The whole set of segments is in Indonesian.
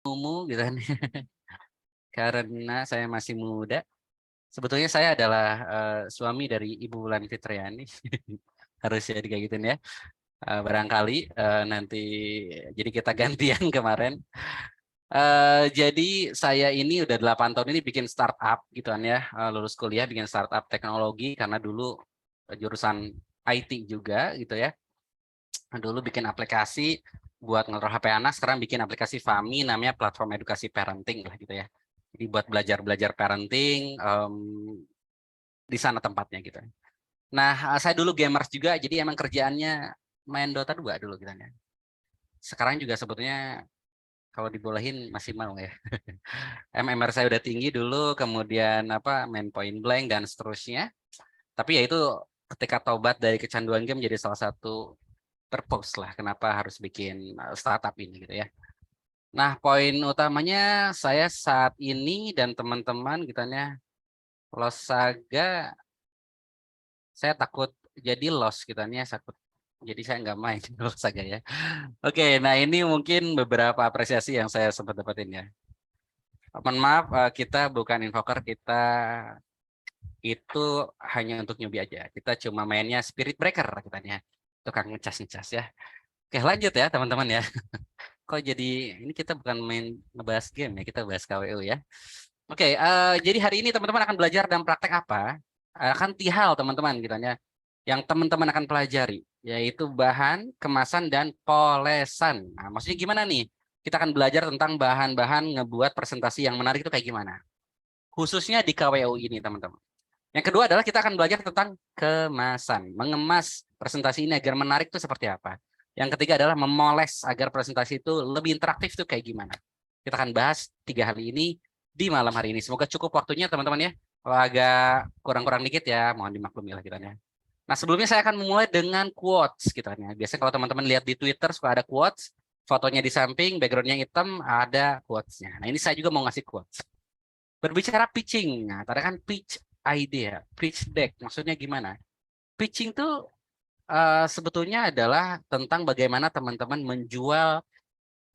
gitu kan. Karena saya masih muda. Sebetulnya saya adalah suami dari Ibu Wulan Fitriani. Harus ya kayak gitu ya. Barangkali nanti jadi kita gantian kemarin. Jadi saya ini udah 8 tahun ini bikin startup gitu kan ya. Lulus kuliah bikin startup teknologi karena dulu jurusan IT juga gitu ya. Dulu bikin aplikasi buat ngontrol HP anak, sekarang bikin aplikasi Fami namanya platform edukasi parenting lah gitu ya. Jadi buat belajar parenting di sana tempatnya gitu. Nah, saya dulu gamers juga, jadi emang kerjaannya main Dota 2 dulu gitu ya. Sekarang juga sebetulnya kalau dibolehin masih mau ya. MMR saya udah tinggi dulu, kemudian apa main point blank dan seterusnya. Tapi ya itu ketika taubat dari kecanduan game jadi salah satu purpose lah kenapa harus bikin startup ini gitu ya. Nah, poin utamanya saya saat ini dan teman-teman gitu ya, Lost Saga, saya takut jadi lost gitu ya, takut. Jadi saya nggak main Lost Saga ya. Oke, nah ini mungkin beberapa apresiasi yang saya sempat dapetin ya. Mohon maaf, kita bukan invoker, kita itu hanya untuk newbie aja. Kita cuma mainnya Spirit Breaker katanya. Tukang ngecas-ngecas ya. Oke, lanjut ya teman-teman ya. Kok jadi ini kita bukan main ngebahas game ya, kita bahas KWU ya. Oke, jadi hari ini teman-teman akan belajar dan praktek apa? Akan tihal teman-teman gitu ya. Yang teman-teman akan pelajari yaitu bahan, kemasan dan polesan. Nah, maksudnya gimana nih? Kita akan belajar tentang bahan-bahan ngebuat presentasi yang menarik itu kayak gimana. Khususnya di KWU ini teman-teman. Yang kedua adalah kita akan belajar tentang kemasan, mengemas presentasi ini agar menarik itu seperti apa. Yang ketiga adalah memoles agar presentasi itu lebih interaktif itu kayak gimana. Kita akan bahas 3 hal ini di malam hari ini. Semoga cukup waktunya teman-teman ya. Kalau agak kurang-kurang dikit ya, mohon dimaklumi lah kita ya. Nah, sebelumnya saya akan memulai dengan quotes kita ya. Biasanya kalau teman-teman lihat di Twitter suka ada quotes, fotonya di samping, backgroundnya hitam, ada quotes-nya. Nah, ini saya juga mau ngasih quotes. Berbicara pitching, nah tadi kan pitch idea, pitch deck, maksudnya gimana? Pitching tuh sebetulnya adalah tentang bagaimana teman-teman menjual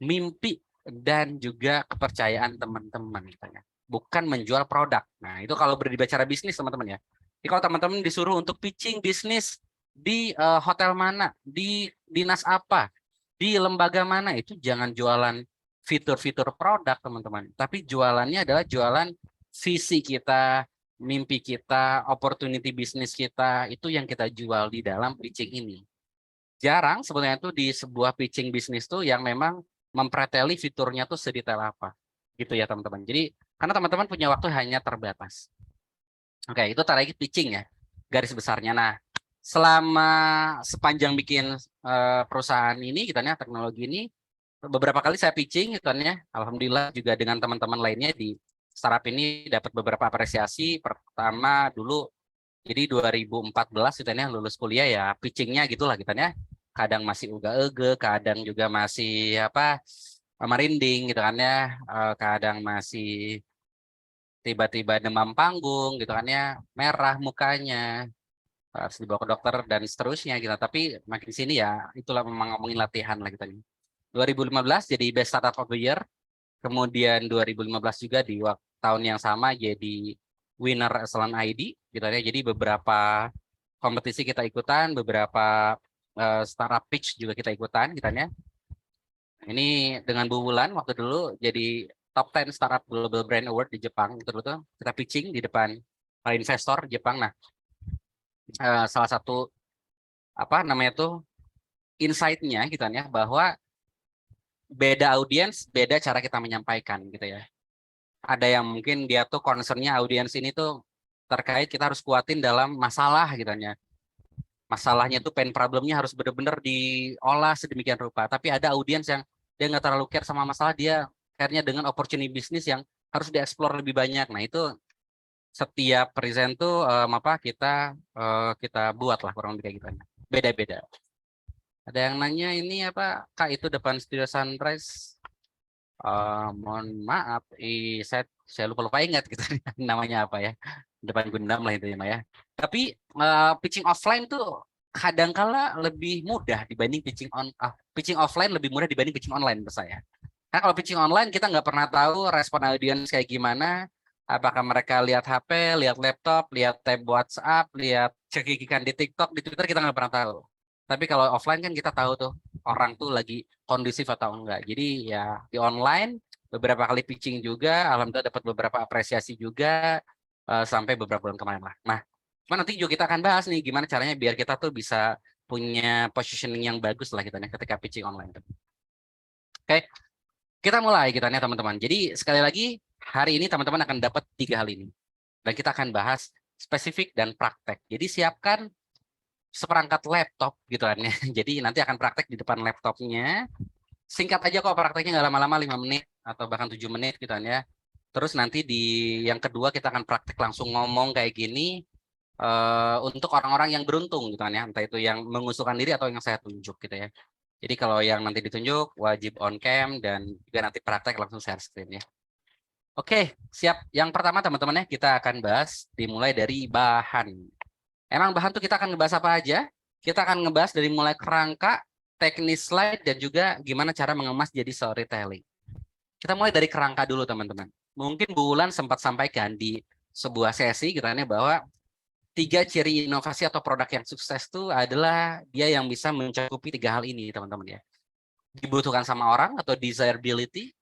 mimpi dan juga kepercayaan teman-teman katanya. Bukan menjual produk. Nah, itu kalau berbicara bisnis teman-teman ya. Jadi kalau teman-teman disuruh untuk pitching bisnis di hotel mana, di dinas apa, di lembaga mana, itu jangan jualan fitur-fitur produk teman-teman. Tapi jualannya adalah jualan visi kita, mimpi kita, opportunity bisnis kita, itu yang kita jual di dalam pitching ini. Jarang sebenarnya tuh di sebuah pitching bisnis tuh yang memang mempreteli fiturnya tuh sedetail apa. Gitu ya teman-teman. Jadi karena teman-teman punya waktu hanya terbatas. Oke, itu tadi pitching ya. Garis besarnya. Nah, selama sepanjang bikin perusahaan ini gitu ya, teknologi ini beberapa kali saya pitching gitu ya. Alhamdulillah juga dengan teman-teman lainnya di startup ini dapat beberapa apresiasi. Pertama dulu jadi 2014 gitu ya lulus kuliah ya pitchingnya gitulah gitu ya. Kadang masih uga-ege, kadang juga masih apa merinding gitu kan ya. Kadang masih tiba-tiba demam panggung gitu kan ya, merah mukanya, harus dibawa ke dokter dan seterusnya gitu. Tapi makin sini ya itulah memang ngomongin latihan lah gitu. 2015 jadi Best Startup of the Year. Kemudian 2015 juga di tahun yang sama jadi winner Excellent ID gitu ya. Jadi beberapa kompetisi kita ikutan, beberapa startup pitch juga kita ikutan gitu ya. Ini dengan Bu Wulan waktu dulu jadi top 10 startup global brand award di Jepang gitu tuh. Kita pitching di depan para investor Jepang. Nah, salah satu apa namanya tuh insight-nya gitu ya bahwa beda audiens, beda cara kita menyampaikan gitu ya. Ada yang mungkin dia tuh concernnya audiens ini tuh terkait kita harus kuatin dalam masalah gitu ya. Masalahnya tuh pain problemnya harus benar-benar diolah sedemikian rupa. Tapi ada audiens yang dia nggak terlalu care sama masalah, dia care-nya dengan opportunity bisnis yang harus dieksplor lebih banyak. Nah itu setiap present tuh apa kita buat lah kurang lebih kayak gitu. Beda-beda. Ada yang nanya ini apa Kak itu depan Studio Sunrise? Mohon maaf, saya lupa ingat gitu namanya apa ya, depan Gundam lah itu ya. Tapi pitching offline tuh kadangkala lebih mudah dibanding pitching offline lebih mudah dibanding pitching online menurut saya. Karena kalau pitching online kita nggak pernah tahu respon audiens kayak gimana. Apakah mereka lihat HP, lihat laptop, lihat tab WhatsApp, lihat cekikikan di TikTok, di Twitter kita nggak pernah tahu. Tapi kalau offline kan kita tahu tuh orang tuh lagi kondusif atau enggak. Jadi ya di online beberapa kali pitching juga, alhamdulillah dapat beberapa apresiasi juga sampai beberapa bulan kemarin lah. Nah, cuma nanti juga kita akan bahas nih gimana caranya biar kita tuh bisa punya positioning yang bagus lah kita nih ketika pitching online. Oke, kita mulai kita nih teman-teman. Jadi sekali lagi hari ini teman-teman akan dapat 3 hal ini. Dan kita akan bahas spesifik dan praktek. Jadi siapkan seperangkat laptop gitu kan ya. Jadi nanti akan praktek di depan laptopnya. Singkat aja kok prakteknya nggak lama-lama 5 menit atau bahkan 7 menit gitu kan ya. Terus nanti di yang kedua kita akan praktek langsung ngomong kayak gini untuk orang-orang yang beruntung gitu kan ya. Entah itu yang mengusulkan diri atau yang saya tunjuk gitu ya. Jadi kalau yang nanti ditunjuk wajib on cam dan juga nanti praktek langsung share screen ya. Oke, siap. Yang pertama teman-teman ya kita akan bahas dimulai dari bahan. Emang bahan tuh kita akan ngebahas apa aja? Kita akan ngebahas dari mulai kerangka, teknis slide, dan juga gimana cara mengemas jadi storytelling. Kita mulai dari kerangka dulu teman-teman. Mungkin Bu Wulan sempat sampaikan di sebuah sesi katanya bahwa 3 ciri inovasi atau produk yang sukses itu adalah dia yang bisa mencakupi 3 hal ini teman-teman ya. Dibutuhkan sama orang atau desirability,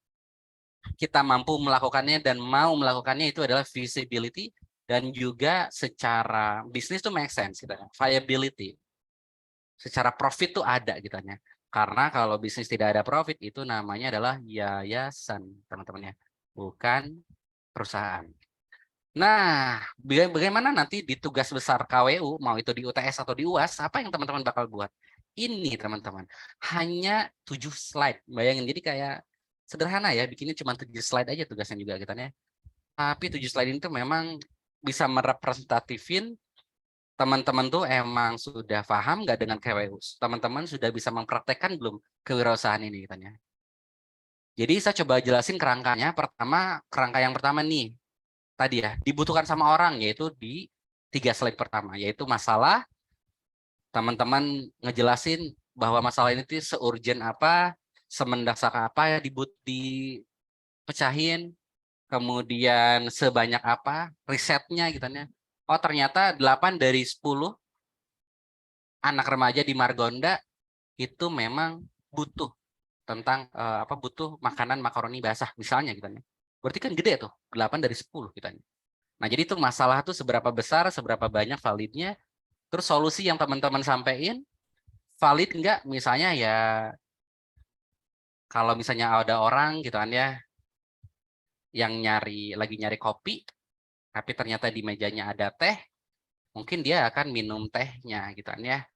kita mampu melakukannya dan mau melakukannya itu adalah visibility, dan juga secara bisnis tuh make sense gitu ya. Viability. Secara profit tuh ada gitu ya. Karena kalau bisnis tidak ada profit itu namanya adalah yayasan, teman-teman ya. Bukan perusahaan. Nah, bagaimana nanti di tugas besar KWU, mau itu di UTS atau di UAS, apa yang teman-teman bakal buat? Ini teman-teman, hanya 7 slide. Bayangin, jadi kayak sederhana ya, bikinnya cuma 7 slide aja tugasnya juga gitu ya. Tapi 7 slide ini tuh memang bisa merepresentatifin teman-teman tuh emang sudah paham nggak dengan KWU? Teman-teman sudah bisa mempraktekkan belum kewirausahaan ini gitu ya. Jadi saya coba jelasin kerangkanya. Pertama, kerangka yang pertama nih, tadi ya, dibutuhkan sama orang, yaitu di 3 slide pertama, yaitu masalah. Teman-teman ngejelasin bahwa masalah ini tuh se-urgent apa, semendesak apa ya dipecahin, kemudian sebanyak apa risetnya gitu ya. Oh ternyata 8 dari 10 anak remaja di Margonda itu memang butuh tentang butuh makanan makaroni basah misalnya gitu ya. Berarti kan gede tuh, 8 dari 10 gitu ya. Nah, jadi itu masalah tuh seberapa besar, seberapa banyak validnya, terus solusi yang teman-teman sampaikan valid enggak? Misalnya ya kalau misalnya ada orang gitu kan ya yang lagi nyari kopi, tapi ternyata di mejanya ada teh, mungkin dia akan minum tehnya gitu kan ya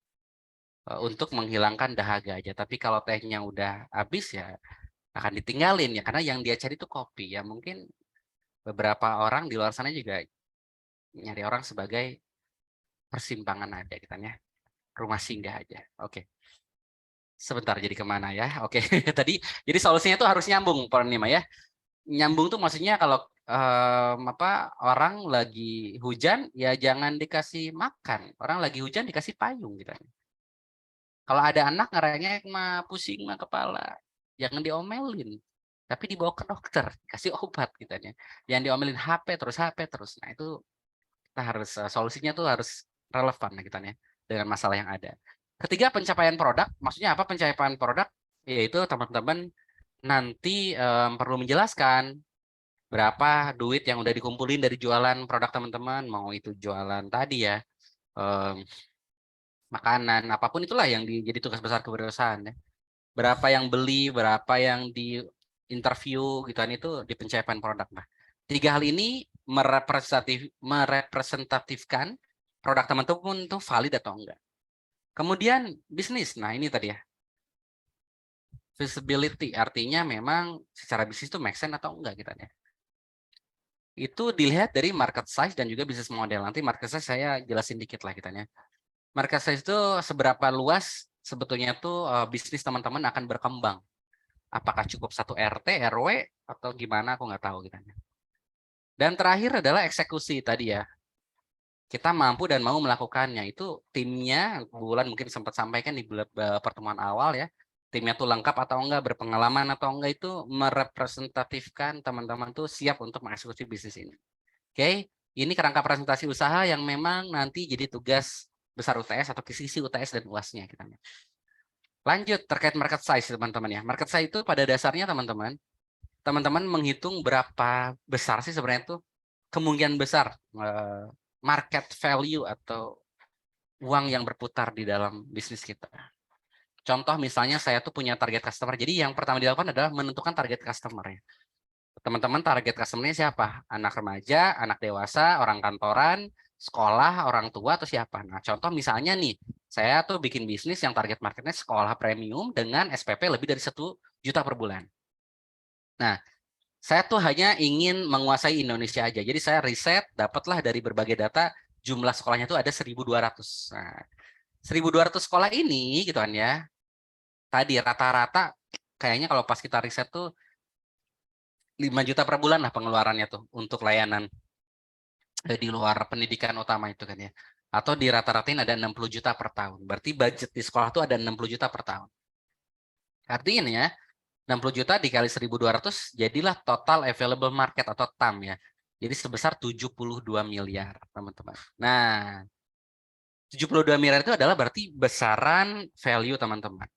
untuk menghilangkan dahaga aja. Tapi kalau tehnya udah habis ya akan ditinggalin ya karena yang dia cari itu kopi ya. Mungkin beberapa orang di luar sana juga nyari orang sebagai persimpangan aja gitu kan ya. Rumah singgah aja. Oke. Sebentar jadi kemana ya? Oke. Tadi jadi solusinya itu harus nyambung Pak Nima ya. Nyambung tuh maksudnya kalau orang lagi hujan ya jangan dikasih makan. Orang lagi hujan dikasih payung gitu. Kalau ada anak ngerengek mah pusing mah kepala, jangan diomelin. Tapi dibawa ke dokter, kasih obat gitu ya. Yang diomelin HP terus. Nah, itu kita harus solusinya tuh harus relevan gitu ya dengan masalah yang ada. Ketiga, pencapaian produk. Maksudnya apa pencapaian produk? Yaitu teman-teman nanti perlu menjelaskan berapa duit yang udah dikumpulin dari jualan produk teman-teman, mau itu jualan tadi ya, makanan, apapun itulah yang jadi tugas besar kewirausahaan ya. Berapa yang beli, berapa yang di interview gitu kan itu di pencapaian produk. Nah, 3 hal ini merepresentatifkan produk teman-teman itu valid atau enggak. Kemudian bisnis. Nah, ini tadi ya. Visibility artinya memang secara bisnis itu make sense atau enggak gitu ya. Itu dilihat dari market size dan juga bisnis model. Nanti market size saya jelasin dikit lah kita ya. Market size itu seberapa luas sebetulnya tuh bisnis teman-teman akan berkembang. Apakah cukup 1 RT, RW, atau gimana aku nggak tahu gitu. Dan terakhir adalah eksekusi tadi ya. Kita mampu dan mau melakukannya. Itu timnya, Bulan mungkin sempat sampaikan di pertemuan awal ya. timnya tuh lengkap atau enggak, berpengalaman atau enggak, itu merepresentatifkan teman-teman tuh siap untuk mengeksekusi bisnis ini. Oke, ini kerangka presentasi usaha yang memang nanti jadi tugas besar UTS atau sisi UTS dan UAS-nya kita. Lanjut terkait market size teman-teman ya. Market size itu pada dasarnya teman-teman menghitung berapa besar sih sebenarnya tuh kemungkinan besar market value atau uang yang berputar di dalam bisnis kita. Contoh misalnya saya tuh punya target customer. Jadi yang pertama dilakukan adalah menentukan target customer ya. Teman-teman target customer-nya siapa? Anak remaja, anak dewasa, orang kantoran, sekolah, orang tua, atau siapa? Nah, contoh misalnya nih, saya tuh bikin bisnis yang target marketnya sekolah premium dengan SPP lebih dari 1 juta per bulan. Nah, saya tuh hanya ingin menguasai Indonesia aja. Jadi saya riset, dapatlah dari berbagai data, jumlah sekolahnya tuh ada 1.200. Nah, 1.200 sekolah ini gitu kan ya, tadi rata-rata kayaknya kalau pas kita riset tuh 5 juta per bulan lah pengeluarannya tuh untuk layanan di luar pendidikan utama itu kan ya. Atau di rata-ratain ada 60 juta per tahun. Berarti budget di sekolah tuh ada 60 juta per tahun. Artinya ya, 60 juta dikali 1.200 jadilah total available market atau TAM ya. Jadi sebesar 72 miliar, teman-teman. Nah, 72 miliar itu adalah berarti besaran value teman-teman.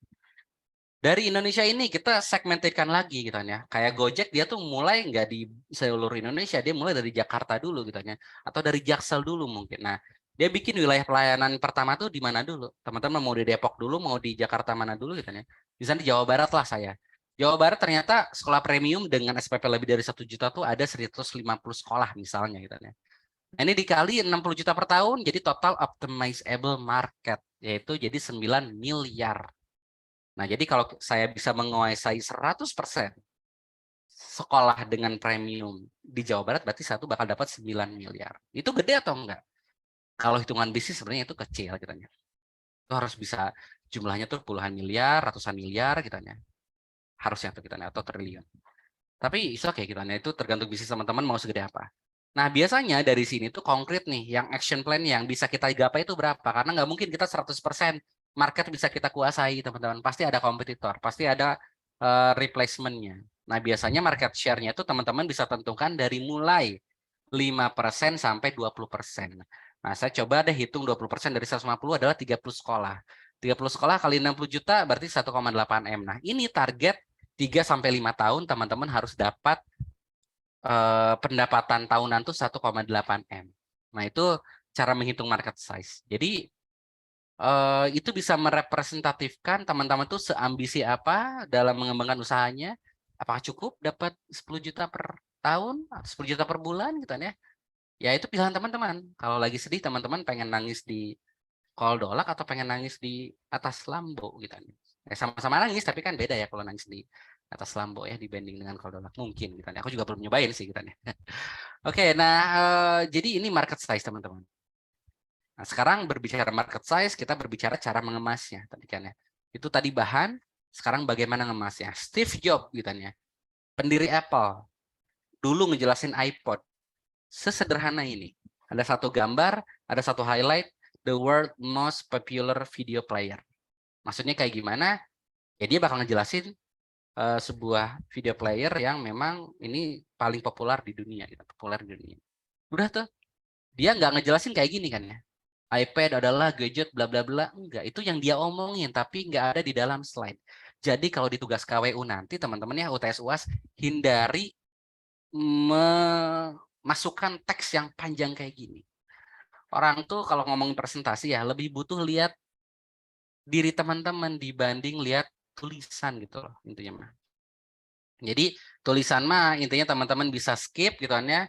Dari Indonesia ini kita segmentedkan lagi gitu ya. Kayak Gojek dia tuh mulai nggak di seluruh Indonesia, dia mulai dari Jakarta dulu gitu ya. Atau dari Jaksel dulu mungkin. Nah, dia bikin wilayah pelayanan pertama tuh di mana dulu? Teman-teman mau di Depok dulu, mau di Jakarta mana dulu gitu ya. Misalnya di Jawa Barat lah saya. Jawa Barat ternyata sekolah premium dengan SPP lebih dari 1 juta tuh ada 150 sekolah misalnya gitu ya. Nah, ini dikali 60 juta per tahun jadi total optimizable market yaitu jadi 9 miliar. Nah, jadi kalau saya bisa menguasai 100% sekolah dengan premium di Jawa Barat, berarti satu bakal dapat 9 miliar. Itu gede atau enggak? Kalau hitungan bisnis sebenarnya itu kecil gitu ya. Itu harus bisa jumlahnya tuh puluhan miliar, ratusan miliar gitu ya. Harusnya tuh kita atau triliun. Tapi oke okay, gitu ya. Itu tergantung bisnis teman-teman mau segede apa. Nah, biasanya dari sini tuh konkret nih, yang action plan yang bisa kita gapai itu berapa? Karena nggak mungkin kita 100% market bisa kita kuasai, teman-teman. Pasti ada kompetitor, pasti ada replacement-nya. Nah, biasanya market share-nya itu teman-teman bisa tentukan dari mulai 5% sampai 20%. Nah, saya coba deh hitung 20% dari 150 adalah 30 sekolah. 30 sekolah kali 60 juta berarti 1,8 M. Nah, ini target 3 sampai 5 tahun teman-teman harus dapat pendapatan tahunan tuh 1,8 M. Nah, itu cara menghitung market size. Jadi itu bisa merepresentatifkan teman-teman tuh seambisi apa dalam mengembangkan usahanya. Apakah cukup dapat 10 juta per tahun atau 10 juta per bulan gitu ya. Ya itu pilihan teman-teman. Kalau lagi sedih teman-teman pengen nangis di kol dolak atau pengen nangis di atas Lambo gitu kan. Sama-sama nangis tapi kan beda ya kalau nangis di atas Lambo ya dibanding dengan kol dolak mungkin gitu kan. Aku juga belum nyobain sih gitu kan. Oke, nah jadi ini market size teman-teman. Nah, sekarang berbicara market size, kita berbicara cara mengemasnya tadi kan ya. Itu tadi bahan, sekarang bagaimana ngemasnya. Steve Jobs gitu kan ya. Pendiri Apple dulu ngejelasin iPod sesederhana ini. Ada satu gambar, ada satu highlight, the world most popular video player. Maksudnya kayak gimana? Ya dia bakal ngejelasin sebuah video player yang memang ini paling populer di dunia, gitu, populer di dunia. Udah tuh, dia nggak ngejelasin kayak gini kan ya. iPad adalah gadget bla bla bla, enggak. Itu yang dia omongin, tapi nggak ada di dalam slide. Jadi kalau di tugas KWU nanti teman-teman ya UTS UAS hindari memasukkan teks yang panjang kayak gini. Orang tuh kalau ngomongin presentasi ya lebih butuh lihat diri teman-teman dibanding lihat tulisan gitu loh intinya mah. Jadi tulisan mah intinya teman-teman bisa skip gitu kan ya.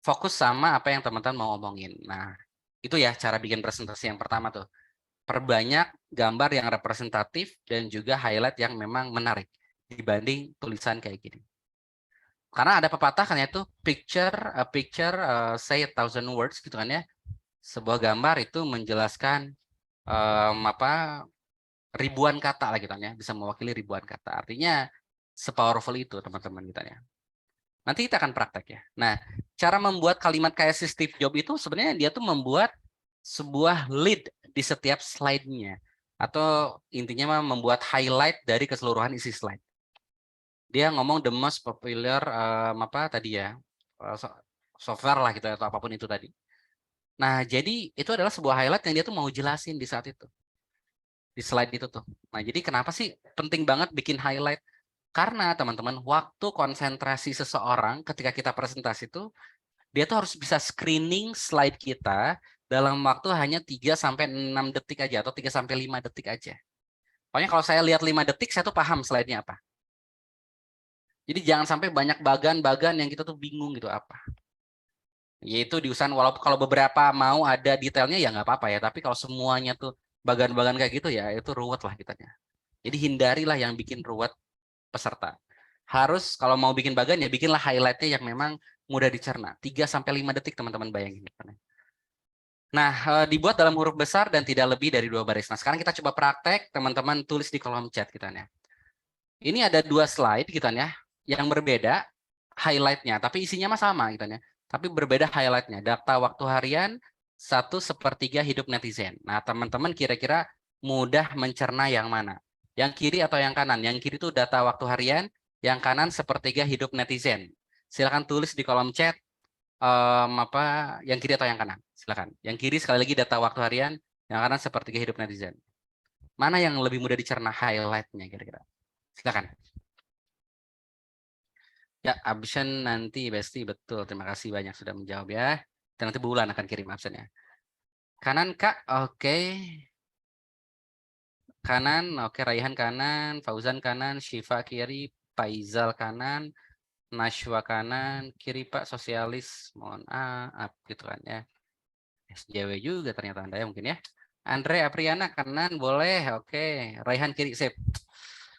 Fokus sama apa yang teman-teman mau ngomongin. Nah, itu ya cara bikin presentasi yang pertama tuh. Perbanyak gambar yang representatif dan juga highlight yang memang menarik dibanding tulisan kayak gini. Karena ada pepatah kan yaitu picture say 1,000 words gitu kan ya. Sebuah gambar itu menjelaskan ribuan kata lah gitu kan ya, bisa mewakili ribuan kata. Artinya sepowerful itu teman-teman gitu ya. Nanti kita akan praktek ya. Nah, cara membuat kalimat kayak si Steve Jobs itu sebenarnya dia tuh membuat sebuah lead di setiap slide-nya. Atau intinya membuat highlight dari keseluruhan isi slide. Dia ngomong the most popular apa tadi ya, software lah gitu atau apapun itu tadi. Nah, jadi itu adalah sebuah highlight yang dia tuh mau jelasin di saat itu. Di slide itu tuh. Nah, jadi kenapa sih penting banget bikin highlight? Karena teman-teman, waktu konsentrasi seseorang ketika kita presentasi itu, dia tuh harus bisa screening slide kita dalam waktu hanya 3-6 detik aja atau 3-5 detik aja. Pokoknya kalau saya lihat 5 detik, saya tuh paham slide-nya apa. Jadi jangan sampai banyak bagan-bagan yang kita tuh bingung gitu apa. Yaitu diusahakan walaupun kalau beberapa mau ada detailnya ya nggak apa-apa ya. Tapi kalau semuanya tuh bagan-bagan kayak gitu ya itu ruwet lah kitanya. Jadi hindarilah yang bikin ruwet peserta. Harus kalau mau bikin bagan ya bikinlah highlight-nya yang memang mudah dicerna. 3-5 detik teman-teman bayangin. Nah, dibuat dalam huruf besar dan tidak lebih dari 2 baris. Nah, sekarang kita coba praktek, teman-teman tulis di kolom chat kita ya. Ini ada 2 slide kita ya, yang berbeda highlight-nya, tapi isinya mah sama gitu ya. Tapi berbeda highlight-nya. Data waktu harian 1/3 hidup netizen. Nah, teman-teman kira-kira mudah mencerna yang mana? Yang kiri atau yang kanan? Yang kiri itu data waktu harian, yang kanan 1/3 hidup netizen. Silakan tulis di kolom chat apa yang kiri atau yang kanan. Silakan. Yang kiri sekali lagi data waktu harian, yang kanan 1/3 hidup netizen. Mana yang lebih mudah dicerna highlight-nya kira-kira? Silakan. Ya, absen nanti Besti, betul. Terima kasih banyak sudah menjawab ya. Dan nanti bulan akan kirim absennya. Kanan Kak, oke. Kanan, oke. Raihan kanan, Fauzan kanan, Syifa kiri, Faizal kanan, Nashwa kanan, kiri Pak sosialis. Mohon maaf gitu kan ya. SJW juga ternyata Anda ya mungkin ya. Andre Apriana kanan boleh, oke. Raihan kiri, sip.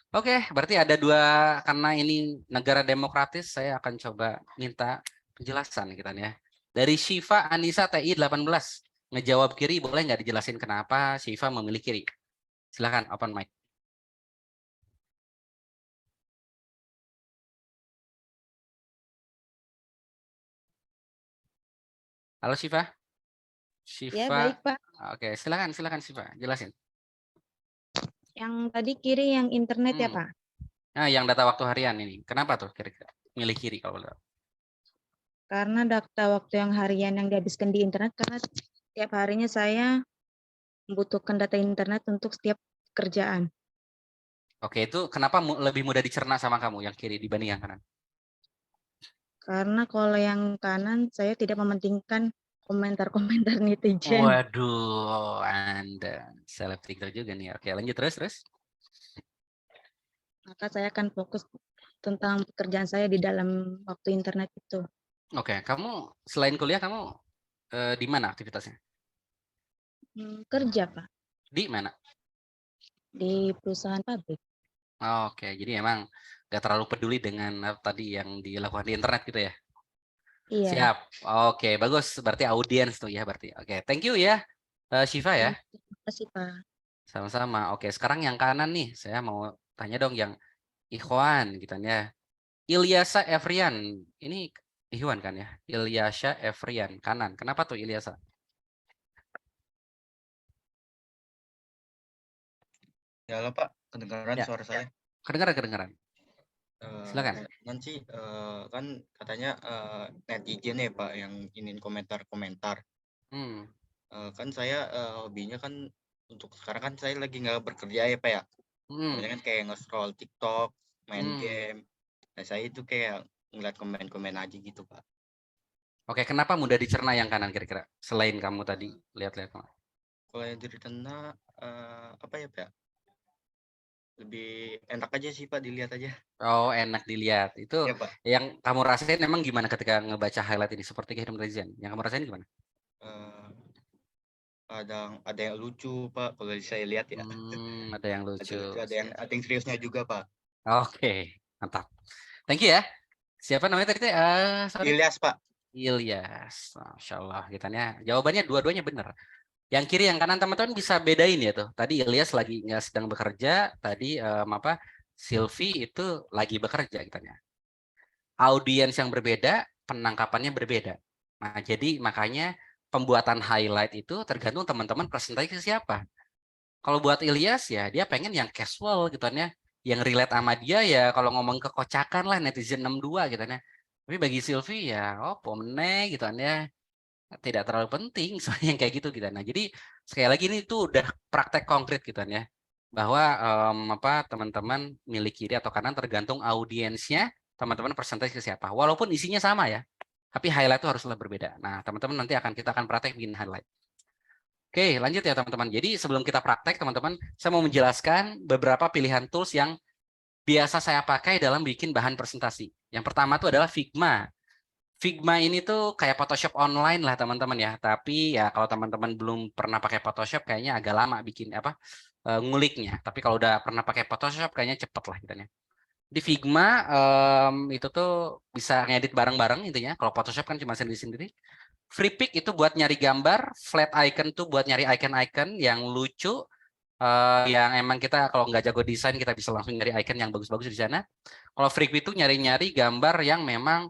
Oke, berarti ada 2 karena ini negara demokratis, saya akan coba minta penjelasan kita ya. Dari Syifa Anissa TI 18, ngejawab kiri boleh nggak dijelasin kenapa Syifa memilih kiri? Silakan open mic. Halo Syifa. Ya, Syifa. baik, Pak. Oke, silakan Syifa, jelasin. Yang tadi kiri yang internet ya, Pak? Nah, yang data waktu harian ini. Kenapa tuh kira-kira milih kiri kalau boleh? Karena data waktu yang harian yang dihabiskan di internet, karena tiap harinya saya membutuhkan data internet untuk setiap kerjaan. Oke, itu kenapa lebih mudah dicerna sama kamu yang kiri dibanding yang kanan? Karena kalau yang kanan, saya tidak mementingkan komentar-komentar netizen. Waduh, Anda seleb-tiktok juga nih. Oke, lanjut terus. Maka saya akan fokus tentang pekerjaan saya di dalam waktu internet itu. Oke, kamu selain kuliah kamu di mana aktivitasnya? Kerja, Pak, Di mana? di perusahaan pabrik. Oke, jadi emang gak terlalu peduli dengan tadi yang dilakukan di internet gitu ya? Iya. Siap. Oke, bagus. Berarti audiens tuh ya berarti. Oke, thank you ya, Syifa ya. Terima kasih, Pak. Sama-sama. Oke, sekarang yang kanan nih. Saya mau tanya dong yang Ikhwan gitu ya. Ilyasa Efrian. Ini Ikhwan kan ya? Ilyasa Efrian kanan. Kenapa tuh Ilyasa? Ya halo Pak, kedengaran Ya, suara saya? kedengaran. Silakan. Nanti kan katanya netizen ya Pak yang ingin komentar-komentar. Hmm. Kan saya hobinya kan untuk sekarang kan saya lagi nggak bekerja ya Pak ya. Kebanyakan kan kayak nge-scroll TikTok, main game. Nah saya itu kayak ngeliat komen-komen aja gitu Pak. Oke, kenapa mudah dicerna yang kanan kira-kira? Selain kamu tadi lihat-lihat. Kalau yang dari tanah apa ya Pak? Lebih enak aja sih Pak dilihat aja. Oh, enak dilihat. Itu Iya Pak. yang kamu rasain emang gimana ketika ngebaca highlight ini seperti kehidupan netizen? Yang kamu rasain gimana? Ada yang lucu Pak kalau saya lihat ya. Ada yang lucu. Ada yang seriusnya juga Pak. Oke, mantap. Thank you ya. Siapa namanya tadi? Sorry. Ilyas Pak. Ilyas. Masya Allah. Kitanya jawabannya dua-duanya benar. Yang kiri, yang kanan teman-teman bisa bedain ya tuh. Tadi Ilyas lagi nggak sedang bekerja. Tadi Sylvie itu lagi bekerja kitanya. Audiens yang berbeda, penangkapannya berbeda. Nah, jadi makanya pembuatan highlight itu tergantung teman-teman presentasi ke siapa. Kalau buat Ilyas ya dia pengen yang casual gitu kan ya, yang relate sama dia ya kalau ngomong kekocakan lah netizen 62 gitu kan ya. Tapi bagi Sylvie ya oh pomne gitu kan ya, tidak terlalu penting soalnya yang kayak gitu gitu. Nah, jadi sekali lagi ini tuh udah praktek konkret gitu kan ya. Bahwa teman-teman milih kiri atau kanan tergantung audiensnya, teman-teman presentasi ke siapa. Walaupun isinya sama ya. Tapi highlight itu haruslah berbeda. Nah, teman-teman nanti kita akan praktek bikin highlight. Oke, lanjut ya teman-teman. Jadi sebelum kita praktek, teman-teman, saya mau menjelaskan beberapa pilihan tools yang biasa saya pakai dalam bikin bahan presentasi. Yang pertama itu adalah Figma. Figma ini tuh kayak Photoshop online lah teman-teman ya. Tapi ya kalau teman-teman belum pernah pakai Photoshop kayaknya agak lama bikin nguliknya. Tapi kalau udah pernah pakai Photoshop kayaknya cepet lah gitu ya. Di Figma itu tuh bisa ngedit bareng-bareng intinya. Kalau Photoshop kan cuma sendiri-sendiri. Free Pick itu buat nyari gambar, Flat Icon tuh buat nyari icon-icon yang lucu, yang emang kita kalau nggak jago desain kita bisa langsung nyari icon yang bagus-bagus di sana. Kalau Free Pick itu nyari-nyari gambar yang memang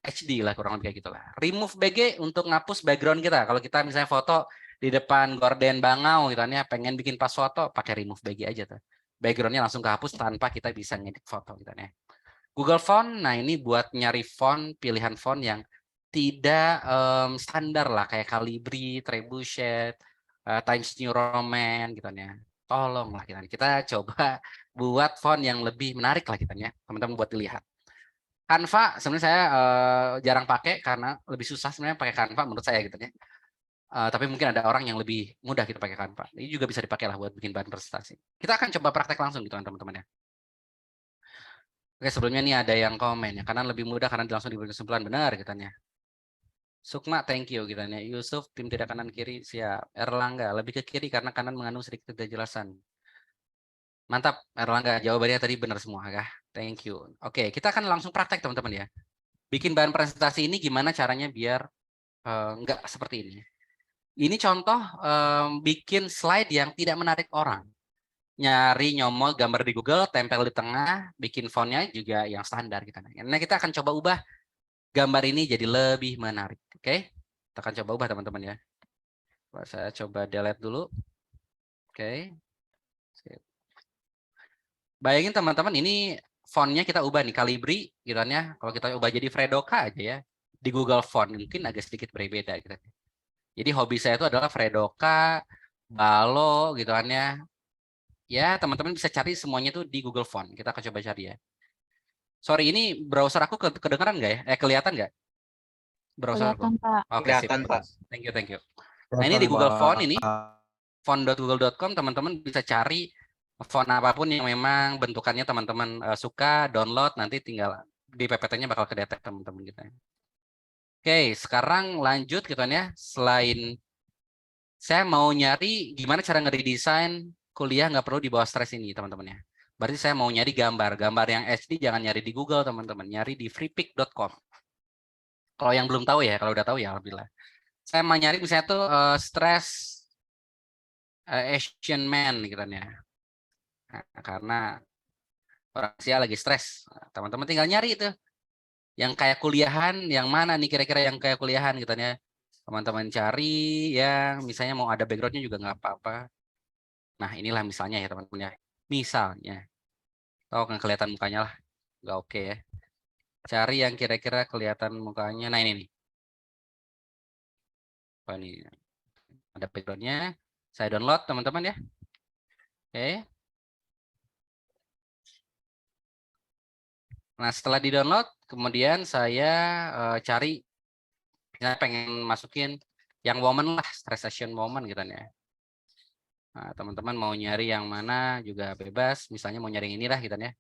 HD lah kurang lebih kayak gitulah. Remove BG untuk ngapus background kita. Kalau kita misalnya foto di depan gorden Bangau gitu kan ya, pengen bikin pas foto pakai remove BG aja tuh. Backgroundnya langsung kehapus tanpa kita bisa ngedit foto gitu kan ya. Google Font, nah ini buat nyari font, pilihan font yang tidak standar lah kayak Calibri, Trebuchet, Times New Roman gitu kan ya. Tolong lah kita coba buat font yang lebih menarik lah kita ya, teman-teman buat dilihat. Canva sebenarnya saya jarang pakai karena lebih susah sebenarnya pakai Canva menurut saya gitu ya. Tapi mungkin ada orang yang lebih mudah kita pakai Canva. Ini juga bisa dipakai lah buat bikin bahan presentasi. Kita akan coba praktek langsung gitu teman-teman ya. Oke, sebelumnya nih ada yang komen ya, karena lebih mudah karena langsung diberi kesimpulan benar katanya. Sukma, thank you katanya. Yusuf, tim tidak kanan kiri siap. Erlangga, lebih ke kiri karena kanan mengandung sedikit kejelasan. Mantap, Erlangga. Jawabannya tadi benar semua kah? Thank you. Oke, kita akan langsung praktek teman-teman ya. Bikin bahan presentasi ini gimana caranya biar nggak seperti ini. Ini contoh bikin slide yang tidak menarik orang. Nyari nyomol gambar di Google, tempel di tengah, bikin fontnya juga yang standar gitu. Nah, kita akan coba ubah gambar ini jadi lebih menarik. Oke, kita akan coba ubah teman-teman ya. Saya coba delete dulu. Oke. Bayangin teman-teman ini fontnya kita ubah nih Calibri gitu kan ya. Kalau kita ubah jadi Fredoka aja ya di Google Font mungkin agak sedikit berbeda gitu. Jadi hobi saya itu adalah Fredoka, Balo gitu kan ya. Ya, teman-teman bisa cari semuanya tuh di Google Font. Kita akan coba cari ya. Sorry, ini browser aku kedengeran nggak ya? Kelihatan nggak? Browser aku. Kelihatan, Pak. Oke, sip. Kelihatan, Pak. Thank you, thank you. Nah, ini di Google Font ini, font.google.com, teman-teman bisa cari font apapun yang memang bentukannya teman-teman suka, download, nanti tinggal di PPT-nya bakal kedetek teman-teman gitu ya. Oke, sekarang lanjut gitu kan ya. Selain saya mau nyari gimana cara ngeredesain kuliah nggak perlu di bawah stres ini teman-teman ya. Berarti saya mau nyari gambar yang HD jangan nyari di Google teman-teman, nyari di freepik.com. Kalau yang belum tahu ya, kalau udah tahu ya alhamdulillah. Saya mau nyari misalnya tuh stress Asian man gitu kan ya. Nah, karena orang Asia lagi stres. Teman-teman tinggal nyari itu. Yang kayak kuliahan, yang mana nih kira-kira yang kayak kuliahan gitu ya. Teman-teman cari yang misalnya mau ada backgroundnya juga nggak apa-apa. Nah inilah misalnya ya teman-teman ya. Misalnya. Tahu kan kelihatan mukanya lah. Nggak oke ya. Cari yang kira-kira kelihatan mukanya. Nah ini nih. Oh, ini ada backgroundnya. Saya download teman-teman ya. Oke. Nah setelah di-download, kemudian saya cari. Saya pengen masukin yang woman lah. Stress session woman gitu ya. Nah, teman-teman mau nyari yang mana juga bebas. Misalnya mau nyari yang inilah gitu ya.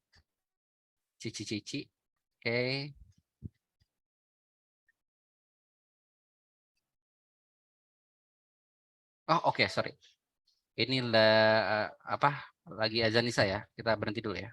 Cici-cici. Oke. Oh, oke, sorry. Ini apa? Lagi azan Nisa ya. Kita berhenti dulu ya.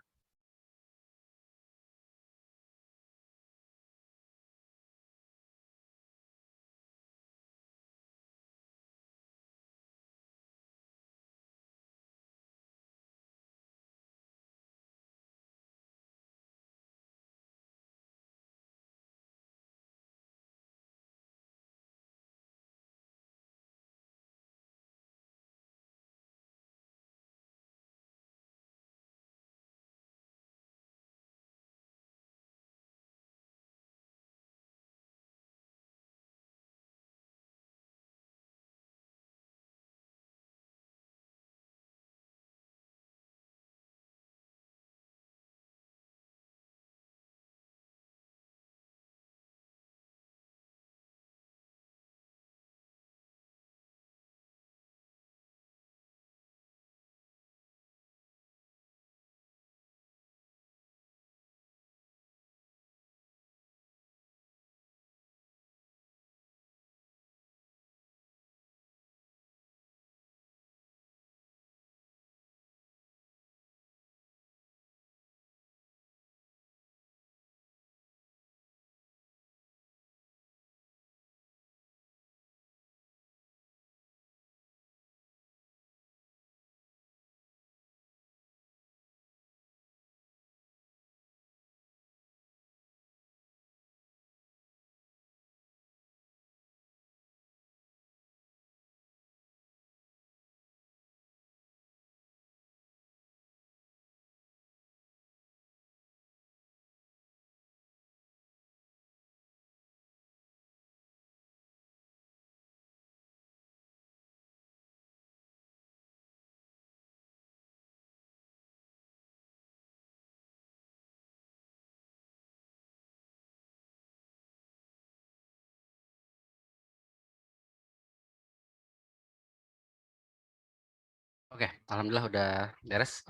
Oke, alhamdulillah udah beres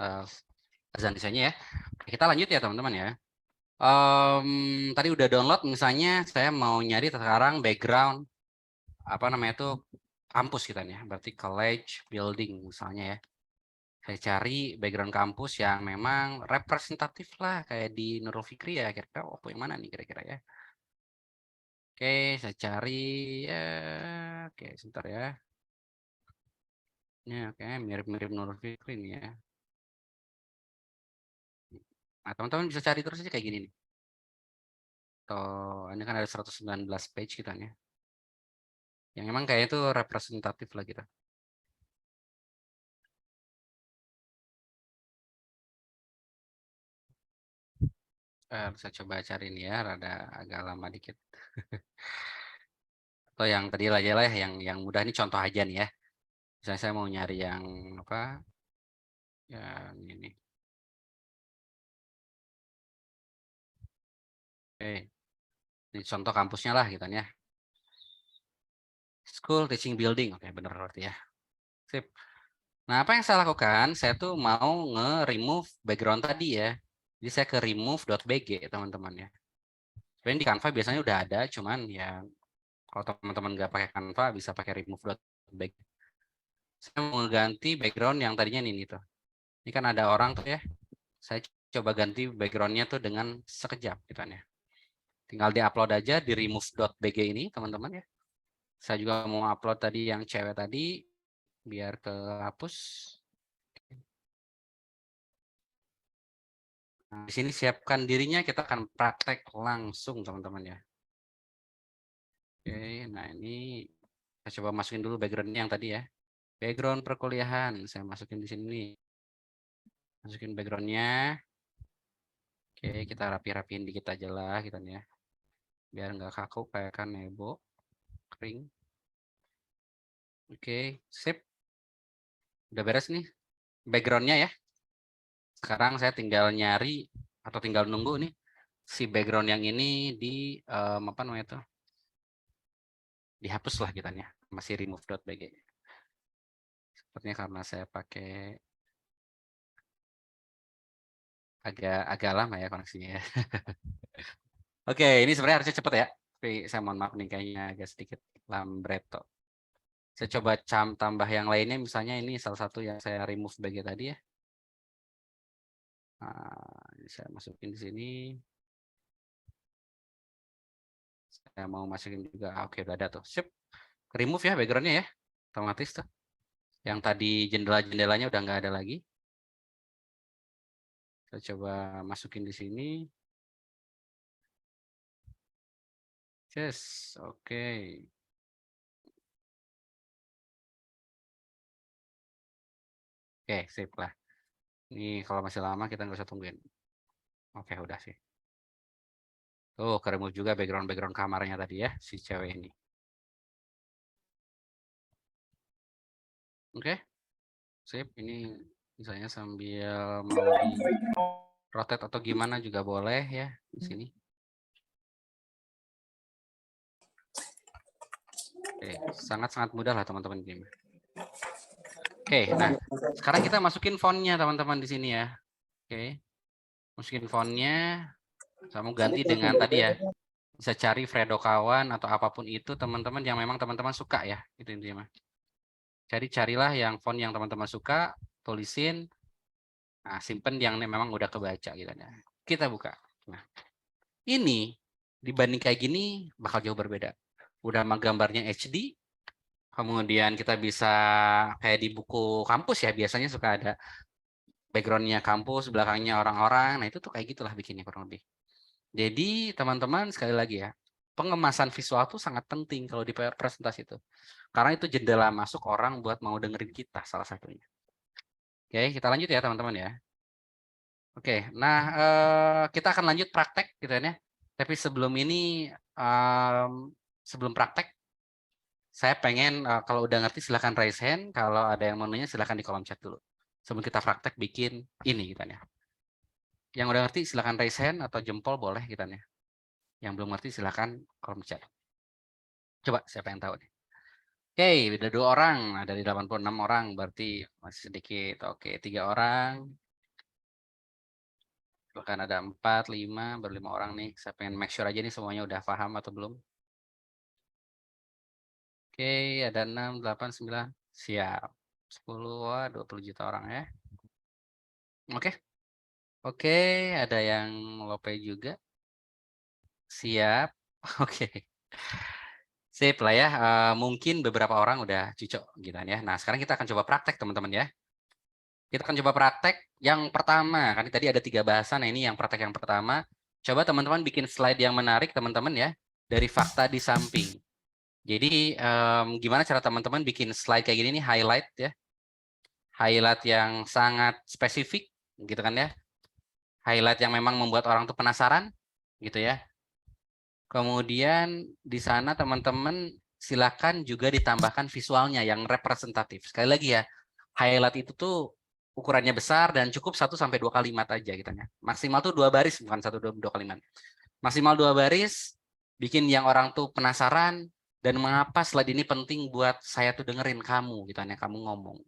azan desainnya ya. Kita lanjut ya teman-teman ya. Tadi udah download, misalnya saya mau nyari sekarang background apa namanya itu kampus kita nih, berarti college building misalnya ya. Saya cari background kampus yang memang representatif lah, kayak di Nurul Fikri ya, kira-kira yang mana nih kira-kira ya. Oke, saya cari ya, oke sebentar ya. Ini oke, mirip-mirip Nurul Fikri nih ya. Nah, teman-teman bisa cari terus aja kayak gini nih. Atau ini kan ada 119 page kita nih. Yang emang kayaknya itu representatif lah gitu. Bisa coba cari nih ya, rada agak lama dikit. Atau yang tadi aja lah, yang mudah ini contoh aja nih ya. Misalnya saya mau nyari yang apa? Yang ini. Oke, ini contoh kampusnya lah gitu ya. School Teaching Building, oke bener berarti ya. Sip. Nah, apa yang saya lakukan? Saya tuh mau nge-remove background tadi ya. Jadi saya ke remove.bg teman-teman ya. Sebenarnya di Canva biasanya udah ada, cuman ya kalau teman-teman nggak pakai Canva bisa pakai remove.bg. Saya mau ganti background yang tadinya ini tuh. Ini kan ada orang tuh ya. Saya coba ganti backgroundnya tuh dengan sekejap gitu ya. Tinggal di-upload aja di remove.bg ini teman-teman ya. Saya juga mau upload tadi yang cewek tadi biar kehapus. Nah, di sini siapkan dirinya, kita akan praktek langsung teman-teman ya. Oke, nah ini saya coba masukin dulu backgroundnya yang tadi ya. Background perkuliahan, saya masukin di sini. Masukin backgroundnya. Oke, kita rapi-rapiin dikit aja lah kita nih ya. Biar nggak kaku kayak kan nebo, kering. Oke, sip. Udah beres nih backgroundnya ya. Sekarang saya tinggal nyari atau tinggal nunggu nih si background yang ini di apa namanya itu, dihapus lah kita nih ya. Masih remove.bg. Sepertinya karena saya pakai agak lama ya koneksinya ya. Oke, ini sebenarnya harusnya cepet ya. Tapi saya mohon maaf nih kayaknya agak sedikit lambreto. Saya coba tambah yang lainnya, misalnya ini salah satu yang saya remove bagian tadi ya. Nah, ini saya masukin di sini. Saya mau masukin juga. Oke, udah ada tuh. Sip. Remove ya backgroundnya ya. Otomatis tuh. Yang tadi jendela-jendelanya udah nggak ada lagi. Saya coba masukin di sini. Yes, oke. Oke, sip lah. Ini kalau masih lama kita nggak usah tungguin. Oke, udah sih. Tuh, ke-remove juga background kamarnya tadi ya, si cewek ini. Oke, sip. Ini misalnya sambil mau di rotate atau gimana juga boleh ya di sini. Oke, sangat-sangat mudah lah teman-teman ini. Oke, nah sekarang kita masukin fontnya teman-teman di sini ya. Oke, masukin fontnya. Saya mau ganti dengan tadi ya. Bisa cari Fredo kawan atau apapun itu teman-teman yang memang teman-teman suka ya. Itu intinya. Carilah yang font yang teman-teman suka, tulisin. Nah, simpen yang memang udah kebaca gitu ya. Kita buka. Nah, ini dibanding kayak gini bakal jauh berbeda. Udah mah gambarnya HD, kemudian kita bisa kayak di buku kampus ya, biasanya suka ada backgroundnya kampus, belakangnya orang-orang. Nah, itu tuh kayak gitulah bikinnya kurang lebih. Jadi teman-teman sekali lagi ya, pengemasan visual tuh sangat penting kalau di presentasi itu. Karena itu jendela masuk orang buat mau dengerin kita salah satunya. Oke, kita lanjut ya teman-teman ya. Oke, nah kita akan lanjut praktek gitu ya. Tapi sebelum ini, sebelum praktek, saya pengen kalau udah ngerti silahkan raise hand. Kalau ada yang mau nanya silahkan di kolom chat dulu. Sebelum kita praktek bikin ini gitu ya. Yang udah ngerti silahkan raise hand atau jempol boleh gitu ya. Yang belum ngerti silahkan kolom chat. Coba siapa yang tahu nih. Oke, udah 2 orang. Nah, dari 86 orang berarti masih sedikit. Oke, 3 orang. Bahkan ada 4, 5, baru 5 orang nih. Saya pengen make sure aja nih semuanya udah paham atau belum. Oke, ada 6, 8, 9. Siap. 10, wah 20 juta orang ya. Oke. Oke, ada yang lope juga. Siap. Oke. Sip lah ya. Mungkin beberapa orang udah cocok gitu kan ya. Nah, sekarang kita akan coba praktek teman-teman ya. Kita akan coba praktek yang pertama. Kan tadi ada 3 bahasan. Nah, ini yang praktek yang pertama. Coba teman-teman bikin slide yang menarik teman-teman ya. Dari fakta di samping. Jadi gimana cara teman-teman bikin slide kayak gini nih, highlight ya. Highlight yang sangat spesifik gitu kan ya. Highlight yang memang membuat orang tuh penasaran gitu ya. Kemudian di sana teman-teman silakan juga ditambahkan visualnya yang representatif. Sekali lagi ya, highlight itu tuh ukurannya besar dan cukup 1 sampai 2 kalimat aja gitu ya. Maksimal tuh 2 baris, bukan 1 2 kalimat. Maksimal 2 baris, bikin yang orang tuh penasaran dan mengapa slide ini penting buat saya tuh dengerin kamu gitu ya, kamu ngomong.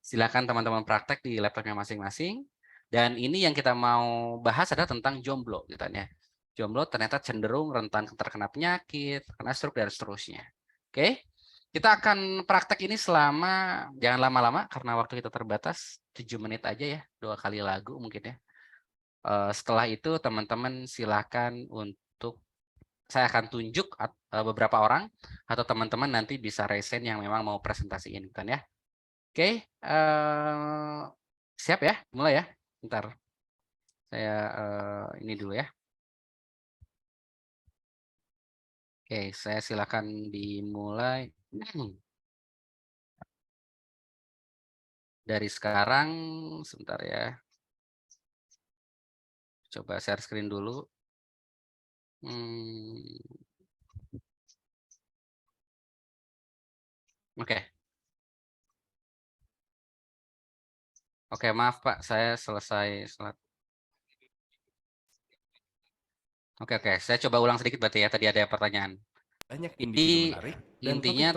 Silakan teman-teman praktek di laptopnya masing-masing. Dan ini yang kita mau bahas adalah tentang jomblo gitu ya. Jomblo ternyata cenderung rentan terkena penyakit, kena stroke dan seterusnya. Oke, kita akan praktek ini selama, jangan lama-lama karena waktu kita terbatas, 7 menit aja ya, 2 kali lagu mungkin ya. Setelah itu teman-teman silakan untuk, saya akan tunjuk beberapa orang atau teman-teman nanti bisa resen yang memang mau presentasiin kan ya. Oke, siap ya, mulai ya. Bentar, saya ini dulu ya. Oke, saya silakan dimulai dari sekarang. Sebentar ya. Coba share screen dulu. Oke. Oke, maaf Pak, saya selesai slide. Oke, saya coba ulang sedikit berarti ya, tadi ada pertanyaan. Banyak Jadi intinya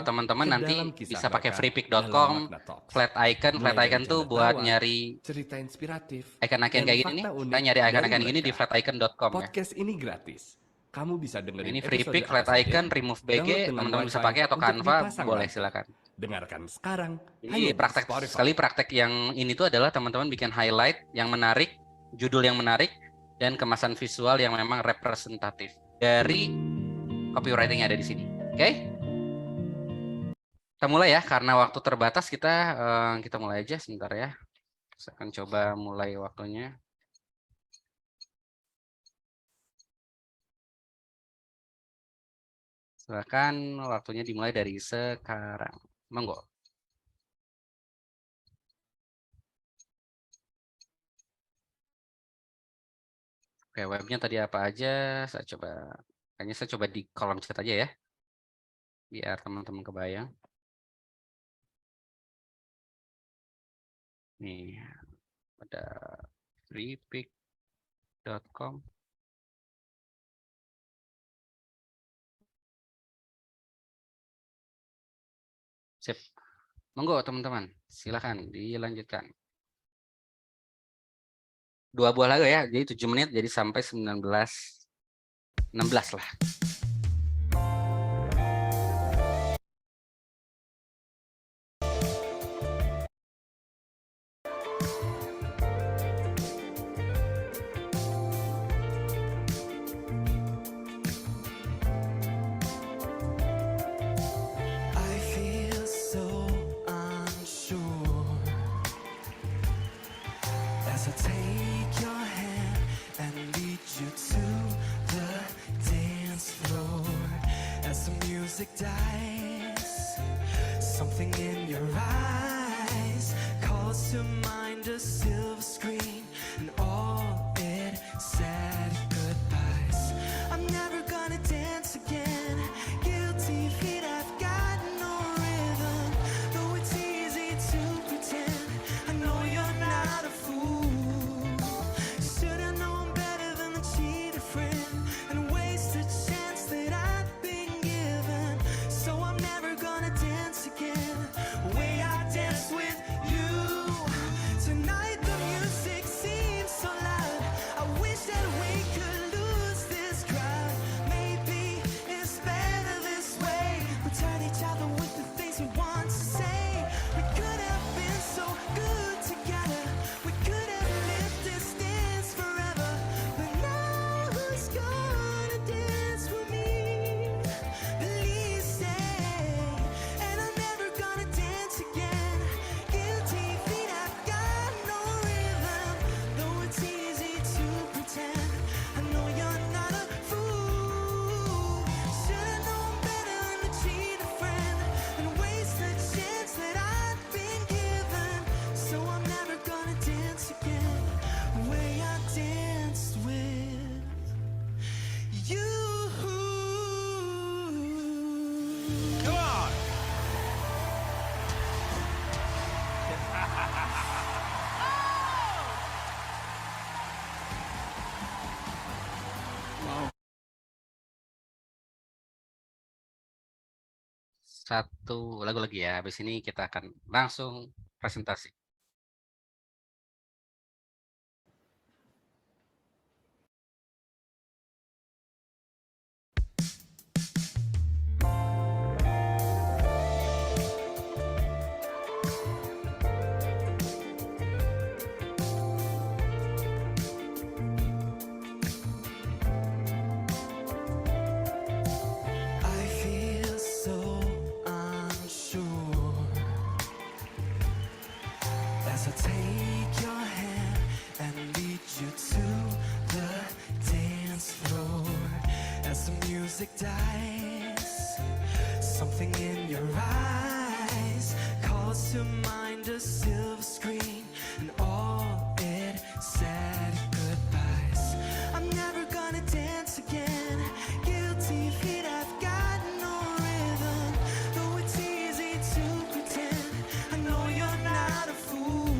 teman-teman nanti bisa pakai freepik.com, flat icon tuh buat nyari cerita inspiratif, icon-icon kayak gini nih. Kita nyari icon-icon gini di flaticon.com ya. Podcast ini gratis. Kamu bisa dengerin ini freepik, flat icon, remove BG, teman-teman bisa pakai atau Canva, boleh silakan. Dengarkan sekarang. Ini praktek sekali, praktek yang ini tuh adalah teman-teman bikin highlight yang menarik, judul yang menarik, dan kemasan visual yang memang representatif dari copywriting yang ada di sini. Oke? Kita mulai ya, karena waktu terbatas kita mulai aja sebentar ya. Saya akan coba mulai waktunya. Silakan waktunya dimulai dari sekarang. Monggo. Oke, webnya tadi apa aja? Kayaknya saya coba di kolom chat aja ya, biar teman-teman kebayang. Nih, ada freepik.com. Sip. Monggo teman-teman, silakan dilanjutkan. 2 buah lagu ya, jadi 7 menit, jadi sampai 16 lah. Something in your eyes calls to mind a silver screen and all it said goodbyes. I'm never gonna dance again. Guilty feet, I've got no rhythm. Though it's easy to pretend, I know you're not a fool. Should've known better than to cheat a friend and waste a chance that I've been given. So I'm satu lagu lagi ya. Habis ini kita akan langsung presentasi. I feel so unsure as I take your hand and lead you to the dance floor. As the music dies, something in your eyes calls to mind a silver screen and all it said goodbyes. I'm never gonna dance again. Guilty feet, I've got no rhythm. Though it's easy to pretend, I know you're not a fool.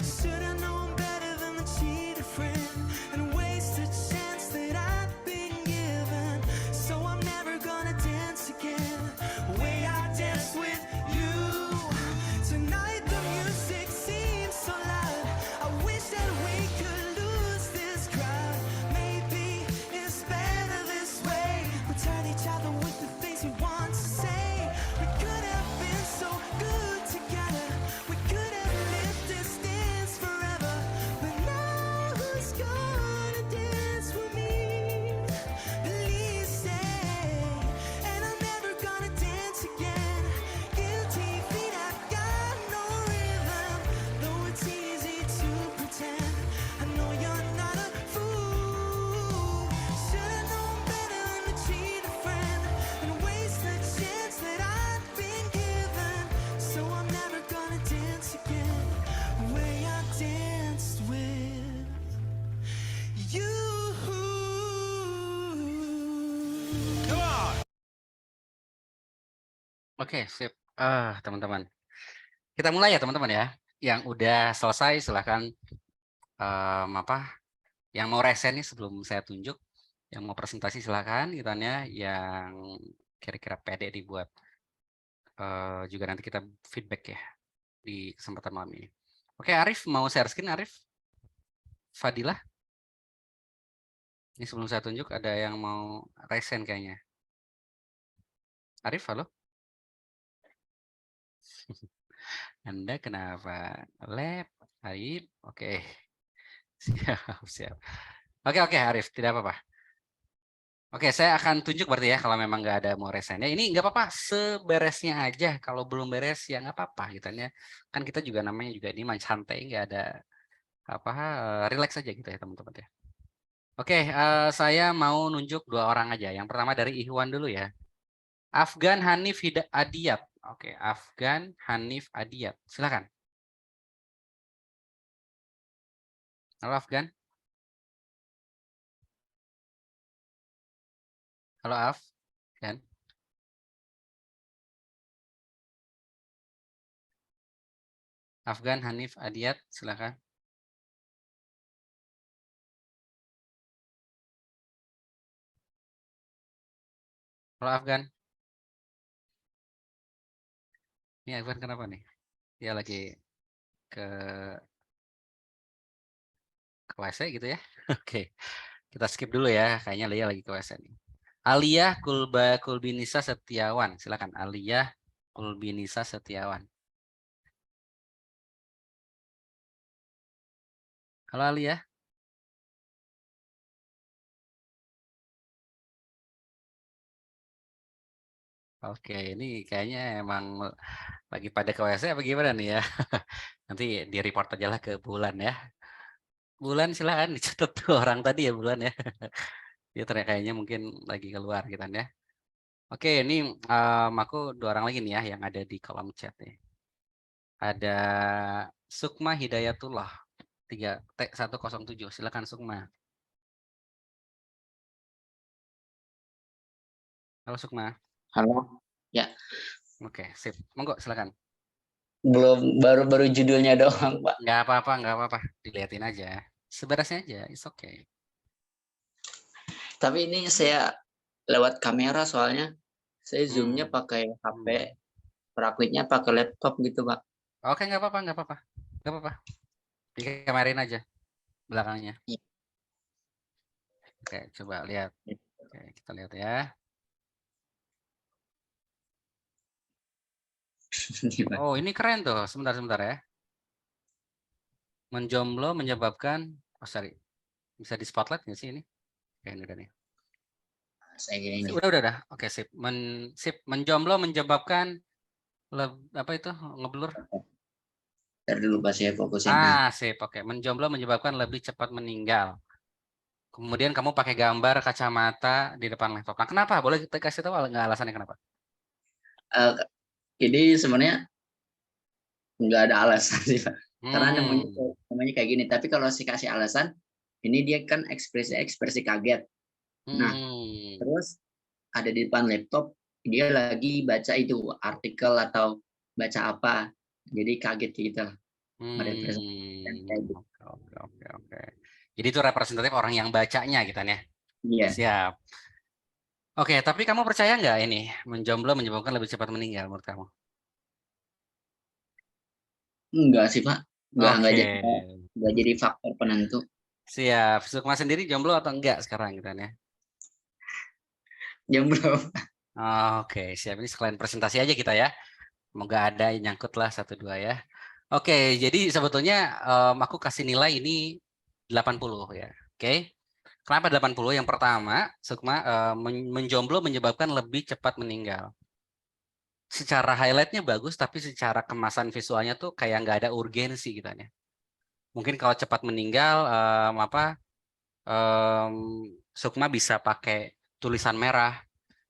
Should I known better than the cheated friend and waste a chance that I've been given? So I'm never gonna dance again the way I danced with you. Tonight the music seems so loud. I wish that we could lose this crowd. Maybe it's better this way. We turn each other with the things we want to say. We could have been so good together. We could have lived this dance forever. But now who's gonna dance with me? Please say. And I'm never gonna dance again. Guilty feet, I've got no rhythm. Though it's easy to pretend, I know you're not a fool. Should've known better than to cheat a friend and waste the chance that I've been given. So I'm never gonna dance again the way I danced with you. Oke, sip. Teman-teman. Kita mulai ya, teman-teman ya. Yang udah selesai silahkan yang mau resen nih sebelum saya tunjuk, yang mau presentasi silahkan gitu kan ya, yang kira-kira pede dibuat juga nanti kita feedback ya di kesempatan malam ini. Oke, Arif mau share screen, Arif? Fadilah? Ini sebelum saya tunjuk ada yang mau resen kayaknya. Arif, halo? Anda kenapa? Lab, Arif, oke. Siap. Oke, Arif, tidak apa-apa. Oke, saya akan tunjuk berarti ya kalau memang nggak ada mau resennya. Ini nggak apa-apa, seberesnya aja. Kalau belum beres ya nggak apa-apa gitu ya. Kan kita juga namanya juga ini main santai, nggak ada apa, relax aja gitu ya teman-teman ya. Oke, saya mau nunjuk 2 orang aja. Yang pertama dari Ihwan dulu ya. Afgan Hanif Adiyat. Oke, Afgan Hanif Adiyat. Silakan. Halo Afgan. Halo Afgan. Afgan Hanif Adiyat, silakan. Halo Afgan. Ini Afgan kenapa nih? Dia lagi ke WC gitu ya. Oke. Kita skip dulu ya. Kayaknya Lia lagi ke WC nih. Aliyah Kulbinisa Setiawan. Silakan Aliyah Kulbinisa Setiawan. Halo Aliyah. Oke, ini kayaknya emang lagi pada ke WC apa gimana nih ya? Nanti di report aja lah ke Bulan ya. Bulan silakan dicatat tuh orang tadi ya Bulan ya. Dia ternyata kayaknya mungkin lagi keluar gitu kan ya. Oke, ini aku 2 orang lagi nih ya yang ada di kolom chat nih. Ada Sukma Hidayatullah 3T107. Silakan Sukma. Halo Sukma. Halo, ya. Oke, sip. Monggo silakan. Belum, baru judulnya doang, Pak. Nggak apa-apa. Dilihatin aja. Seberesnya aja, it's okay. Tapi ini saya lewat kamera soalnya. Saya Zoom-nya pakai HP, praktiknya pakai laptop gitu, Pak. Oke, nggak apa-apa. Dikamarin aja belakangnya. Iya. Oke, coba lihat. Oke, kita lihat ya. Oh, ini keren tuh. Sebentar ya. Menjomblo menyebabkan, sorry, bisa di spotlight nggak sih ini? Oke, ini udah nih. Saya gini. Udah. Oke, sip. Menjomblo menyebabkan apa itu ngeblur? Ntar dulu Pak, saya fokusin. Sip. Oke, menjomblo menyebabkan lebih cepat meninggal. Kemudian kamu pakai gambar kacamata di depan laptop. Nah, kenapa? Boleh kita kasih tahu nggak alasannya kenapa? Ini sebenarnya nggak ada alasan sih, Pak. Karena namanya kayak gini. Tapi kalau saya kasih alasan, ini dia kan ekspresi kaget. Nah, terus ada di depan laptop, dia lagi baca itu artikel atau baca apa, jadi kaget gitu. Oke. Jadi itu representatif orang yang bacanya gitu ya. Iya. Siap. Oke, tapi kamu percaya nggak ini menjomblo menyebabkan lebih cepat meninggal menurut kamu? Enggak sih, Pak. Enggak jadi faktor penentu. Siap. Sukma sendiri jomblo atau enggak sekarang gitu ya? Jomblo. Oke, siap. Ini sekalian presentasi aja kita ya. Semoga ada yang nyangkut lah 1-2 ya. Oke, jadi sebetulnya aku kasih nilai ini 80 ya. Oke. Kenapa 80? Yang pertama, Sukma, menjomblo menyebabkan lebih cepat meninggal. Secara highlightnya bagus, tapi secara kemasan visualnya tuh kayak nggak ada urgensi gitu ya. Mungkin kalau cepat meninggal, Sukma bisa pakai tulisan merah,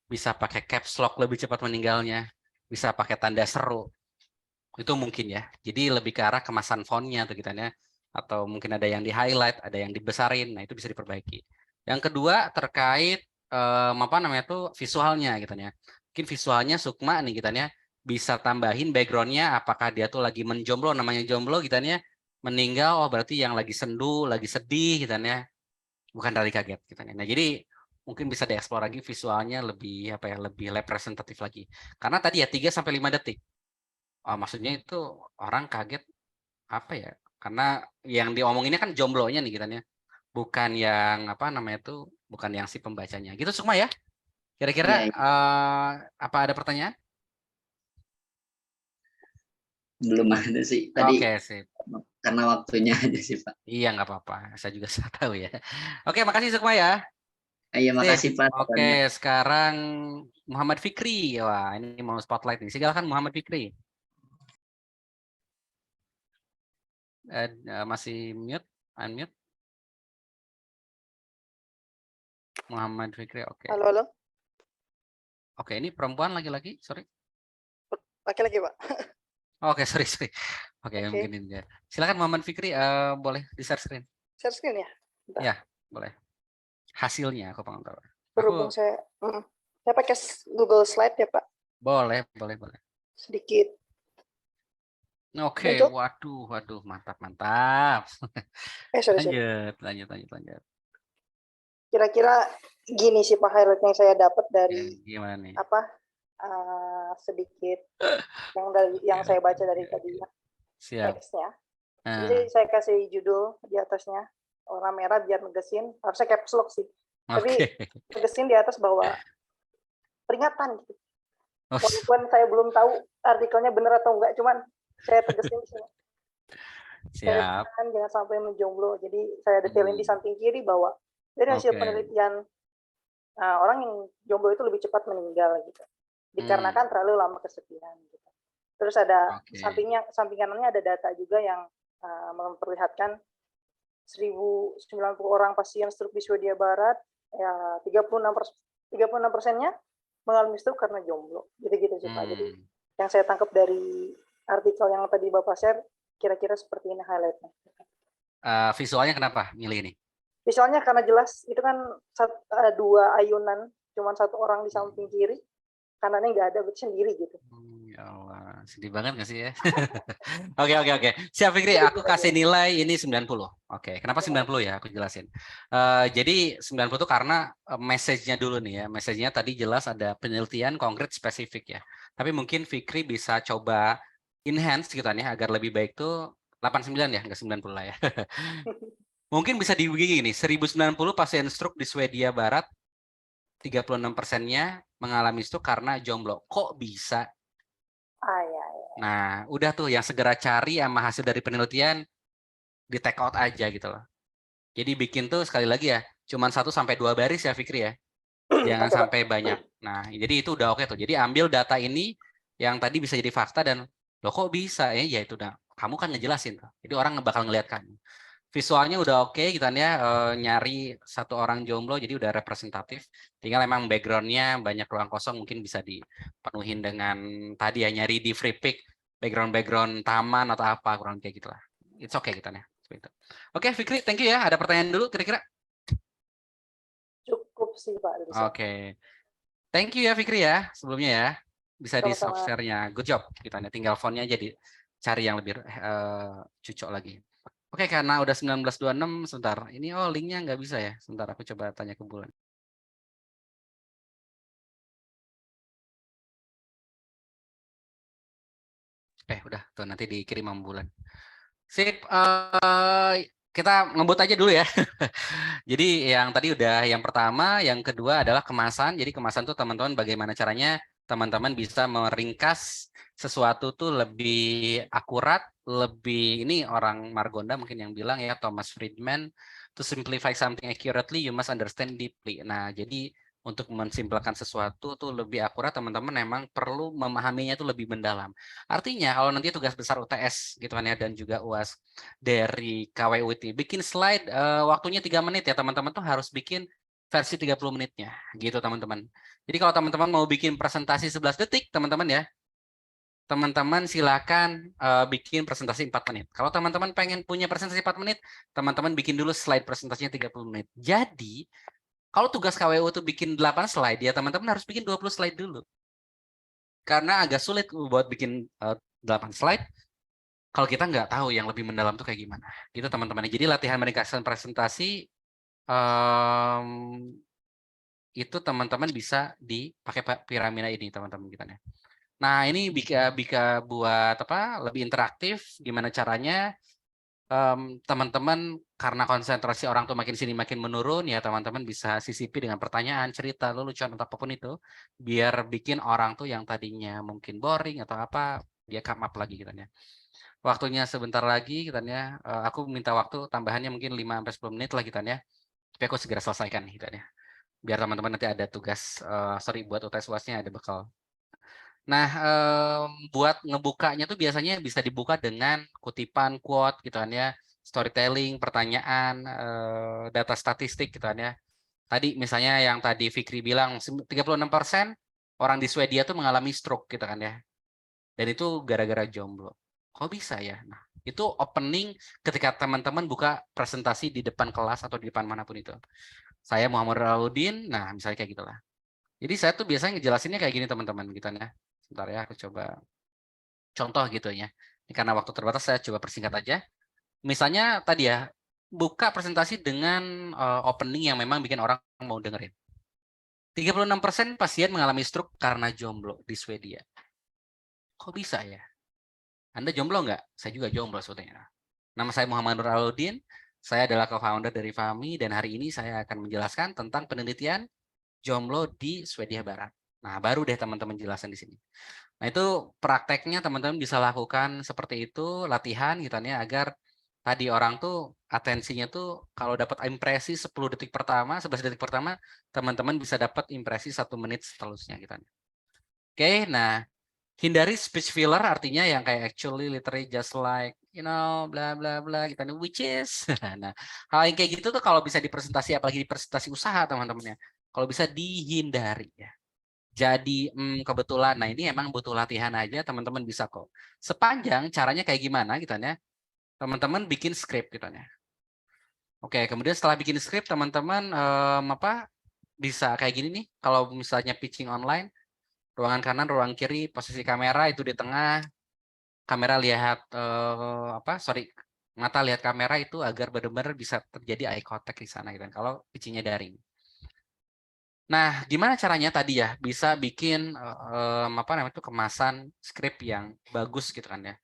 bisa pakai caps lock lebih cepat meninggalnya, bisa pakai tanda seru. Itu mungkin ya. Jadi lebih ke arah kemasan fontnya tuh gitu ya. Atau mungkin ada yang di highlight, ada yang dibesarin. Nah, itu bisa diperbaiki. Yang kedua terkait visualnya gitu ya. Mungkin visualnya Sukma nih gitu ya. Bisa tambahin backgroundnya apakah dia tuh lagi menjomblo, namanya jomblo gitu ya. Meninggal, oh berarti yang lagi sendu, lagi sedih gitu ya. Bukan dari kaget gitu ya. Nah, jadi mungkin bisa dieksplor lagi visualnya lebih lebih representatif lagi. Karena tadi ya 3 sampai 5 detik. Maksudnya itu orang kaget apa ya? Karena yang diomonginnya kan jomblonya nih gitu ya. Bukan yang bukan yang si pembacanya. Gitu Sukma ya. Kira-kira apa ada pertanyaan? Belum ada sih. Tadi sip. karena waktunya aja sih, Pak. Iya, nggak apa-apa. Saya juga tahu ya. Oke, makasih Sukma ya. Iya, makasih Pak. Oke, sekarang Muhammad Fikri. Wah, ini mau spotlight nih. Silakan Muhammad Fikri. Masih mute, unmute. Muhammad Fikri, oke. Halo. Oke, ini perempuan laki-laki, sorry. Laki-laki, Pak. Oke, sorry. Oke, mungkin ini ya. Silakan Muhammad Fikri, boleh di share screen. Share screen ya? Bentar. Ya, boleh. Hasilnya aku pengen tahu. Berhubung saya pakai Google Slide ya, Pak. Boleh. Sedikit. Oke, waduh, mantap. Sorry. Lanjut. Kira-kira gini sih Pak highlight yang saya dapat dari gimana nih? Sedikit yang saya baca dari tadi teksnya. Jadi saya kasih judul di atasnya warna merah biar negesin, harusnya caps lock sih. Tapi negesin di atas bahwa peringatan gitu. Walaupun saya belum tahu artikelnya benar atau enggak, cuman saya tegesin di sini. Siap. Jangan sampai menjomblo. Jadi saya detailin di samping kiri bahwa dari hasil penelitian orang yang jomblo itu lebih cepat meninggal gitu. Dikarenakan terlalu lama kesepian gitu. Terus ada samping kanannya ada data juga yang memperlihatkan 1.090 orang pasien stroke di Swedia Barat, ya 36%-nya mengalami stroke karena jomblo. Gitu sih Pak. Jadi yang saya tangkap dari artikel yang tadi Bapak share, kira-kira seperti ini highlight-nya. Visualnya kenapa milih ini? Visualnya karena jelas, itu kan 2 ayunan, cuma 1 orang di samping kiri, kanannya nggak ada, berarti sendiri gitu. Ya Allah. sedih banget nggak sih ya? Oke. Siap Fikri, aku kasih nilai ini 90. Oke, kenapa 90 ya? Aku jelasin. Jadi 90 itu karena message-nya dulu nih ya. Message-nya tadi jelas ada penelitian konkret spesifik ya. Tapi mungkin Fikri bisa coba enhance gitu ya agar lebih baik tuh 89 ya, nggak 90 lah ya. Mungkin bisa dibagi gini, 1090 pasien stroke di Swedia Barat, 36%-nya mengalami stroke karena jomblo. Kok bisa? Ya. Nah, udah tuh yang segera cari sama hasil dari penelitian di take out aja gitu loh. Jadi bikin tuh sekali lagi ya, cuman 1-2 baris ya Fikri ya. Jangan sampai banyak. Nah, jadi itu udah oke tuh. Jadi ambil data ini yang tadi bisa jadi fakta dan loh kok bisa ya? Ya itu udah kamu kan ngejelasin tuh. Jadi orang bakal ngeliat kan. Visualnya udah oke gitu kan ya, nyari satu orang jomblo jadi udah representatif. Tinggal emang backgroundnya banyak ruang kosong mungkin bisa dipenuhin dengan tadi ya nyari di free pick background taman atau apa kurang kayak gitulah. It's okay gitu ya. Oke Fikri, thank you ya. Ada pertanyaan dulu kira-kira? Cukup sih Pak. Oke. Thank you ya Fikri ya sebelumnya ya. Bisa di Sama-sama. soft share-nya. Good job gitu ya. Tinggal font-nya aja dicari yang lebih cocok lagi. Oke, karena udah 19.26, sebentar. Ini linknya nggak bisa ya. Sebentar, aku coba tanya ke Bulan. Udah tuh nanti dikirim sama Bulan. Sip, kita ngebut aja dulu ya. Jadi yang tadi udah yang pertama, yang kedua adalah kemasan. Jadi kemasan tuh teman-teman bagaimana caranya teman-teman bisa meringkas sesuatu tuh lebih akurat, lebih ini orang Margonda mungkin yang bilang ya Thomas Friedman, to simplify something accurately you must understand deeply. Nah, jadi untuk mensimpelkan sesuatu tuh lebih akurat teman-teman memang perlu memahaminya itu lebih mendalam. Artinya kalau nanti tugas besar UTS gitu kan ya dan juga UAS dari KWUT bikin slide waktunya 3 menit ya teman-teman tuh harus bikin versi 30 menitnya gitu teman-teman. Jadi kalau teman-teman mau bikin presentasi 11 detik teman-teman ya, teman-teman silakan bikin presentasi 4 menit. Kalau teman-teman pengen punya presentasi 4 menit, teman-teman bikin dulu slide presentasinya 30 menit. Jadi kalau tugas KWU itu bikin 8 slide, ya teman-teman harus bikin 20 slide dulu. Karena agak sulit buat bikin 8 slide, kalau kita nggak tahu yang lebih mendalam tuh kayak gimana. Gitu teman-teman. Jadi latihan meringkaskan presentasi, itu teman-teman bisa dipakai piramida ini teman-teman kita ya. Nah ini bisa buat apa? Lebih interaktif. Gimana caranya? Teman-teman karena konsentrasi orang tuh makin sini makin menurun ya teman-teman bisa sisipi dengan pertanyaan, cerita, lelucon atau apapun itu biar bikin orang tuh yang tadinya mungkin boring atau apa dia come up lagi gitu ya. Waktunya sebentar lagi gitu ya. Aku minta waktu tambahannya mungkin 5-10 menit lah gitu ya. Tapi aku segera selesaikan gitu ya. Biar teman-teman nanti ada tugas buat UTS UASnya ada bekal. Nah, buat ngebukanya tuh biasanya bisa dibuka dengan kutipan, quote gitu kan ya, storytelling, pertanyaan, data statistik gitu kan ya. Tadi misalnya yang tadi Fikri bilang 36% orang di Swedia tuh mengalami stroke gitu kan ya. Dan itu gara-gara jomblo. Kok bisa ya? Nah, itu opening ketika teman-teman buka presentasi di depan kelas atau di depan manapun itu. Saya Muhammad Raudin, nah misalnya kayak gitulah. Jadi saya tuh biasanya ngejelasinnya kayak gini teman-teman gitu ya. Sebentar ya, aku coba contoh gitu ya. Ini karena waktu terbatas saya coba persingkat aja. Misalnya tadi ya, buka presentasi dengan opening yang memang bikin orang mau dengerin. 36% pasien mengalami stroke karena jomblo di Swedia. Kok bisa ya? Anda jomblo nggak? Saya juga jomblo sebetulnya. Nama saya Muhammad Nur Aludin. Saya adalah co-founder dari FAMI dan hari ini saya akan menjelaskan tentang penelitian jomblo di Swedia Barat. Nah, baru deh teman-teman jelasin di sini. Nah, itu prakteknya teman-teman bisa lakukan seperti itu, latihan gitu ya, agar tadi orang tuh atensinya tuh kalau dapat impresi 10 detik pertama, 11 detik pertama, teman-teman bisa dapat impresi 1 menit seterusnya gitu. Oke, nah hindari speech filler artinya yang kayak actually, literally, just like, you know, bla bla bla gitu, which is. Nah, hal yang kayak gitu tuh kalau bisa dipresentasi, apalagi di presentasi usaha teman-teman ya, kalau bisa dihindari ya. Jadi kebetulan, nah ini emang butuh latihan aja, teman-teman bisa kok. Sepanjang caranya kayak gimana gitu ya, teman-teman bikin script gitu ya. Oke, kemudian setelah bikin script, teman-teman bisa kayak gini nih. Kalau misalnya pitching online, ruangan kanan, ruang kiri, posisi kamera itu di tengah, kamera lihat mata lihat kamera itu agar benar-benar bisa terjadi eye contact di sana gitu kan, kalau pitching-nya daring. Nah, gimana caranya tadi ya bisa bikin kemasan skrip yang bagus gitu kan ya,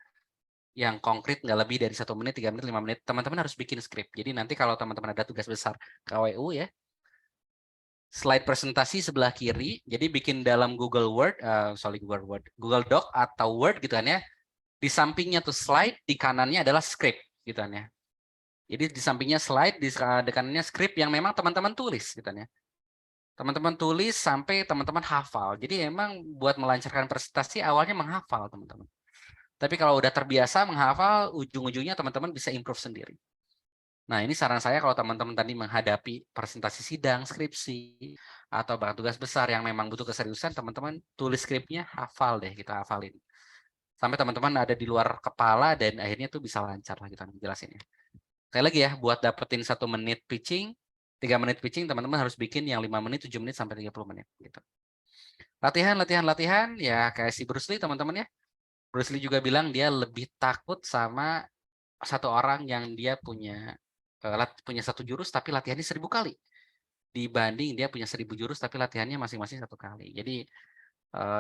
yang konkret, nggak lebih dari 1 menit, 3 menit, 5 menit. Teman-teman harus bikin skrip. Jadi nanti kalau teman-teman ada tugas besar KWU ya, slide presentasi sebelah kiri, jadi bikin dalam Google Doc atau Word gitu kan ya. Di sampingnya tuh slide, di kanannya adalah skrip gitu kan ya. Jadi di sampingnya slide, di kanannya skrip yang memang teman-teman tulis gitu kan ya. Teman-teman tulis sampai teman-teman hafal. Jadi emang buat melancarkan presentasi awalnya menghafal teman-teman. Tapi kalau udah terbiasa menghafal, ujung-ujungnya teman-teman bisa improve sendiri. Nah, ini saran saya kalau teman-teman tadi menghadapi presentasi sidang, skripsi, atau bahkan tugas besar yang memang butuh keseriusan, teman-teman tulis skripnya, hafal deh, kita hafalin. Sampai teman-teman ada di luar kepala dan akhirnya tuh bisa lancar lah kita jelasinnya. Sekali lagi ya, buat dapetin 1 menit pitching, 3 menit pitching, teman-teman harus bikin yang 5 menit, 7 menit, sampai 30 menit. Gitu. Latihan, ya kayak si Bruce Lee teman-teman ya. Bruce Lee juga bilang dia lebih takut sama satu orang yang dia punya 1 jurus tapi latihannya 1000 kali. Dibanding dia punya 1000 jurus tapi latihannya masing-masing 1 kali. Jadi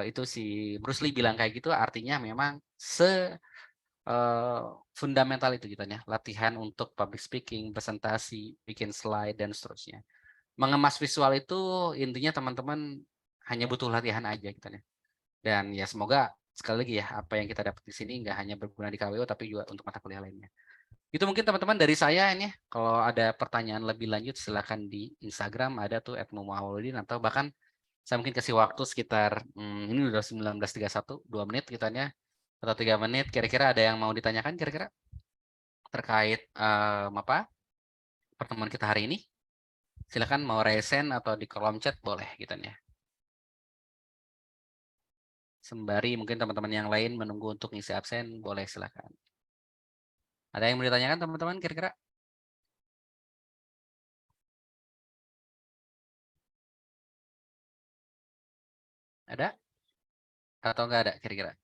itu si Bruce Lee bilang kayak gitu, artinya memang fundamental itu gitu ya, latihan untuk public speaking, presentasi, bikin slide dan seterusnya. Mengemas visual itu intinya teman-teman hanya butuh latihan aja gitu ya. Dan ya semoga sekali lagi ya apa yang kita dapat di sini nggak hanya berguna di KWU tapi juga untuk mata kuliah lainnya. Itu mungkin teman-teman dari saya ini. Kalau ada pertanyaan lebih lanjut silakan di Instagram ada tuh @muhammad_awaludin, atau bahkan saya mungkin kasih waktu sekitar ini udah 19.31, 2 menit gitu ya. Atau 3 menit, kira-kira ada yang mau ditanyakan kira-kira terkait pertemuan kita hari ini? Silakan mau raise hand atau di kolom chat boleh gitu ya. Sembari mungkin teman-teman yang lain menunggu untuk ngisi absen, boleh silakan. Ada yang mau ditanyakan teman-teman kira-kira? Ada? Atau enggak ada kira-kira?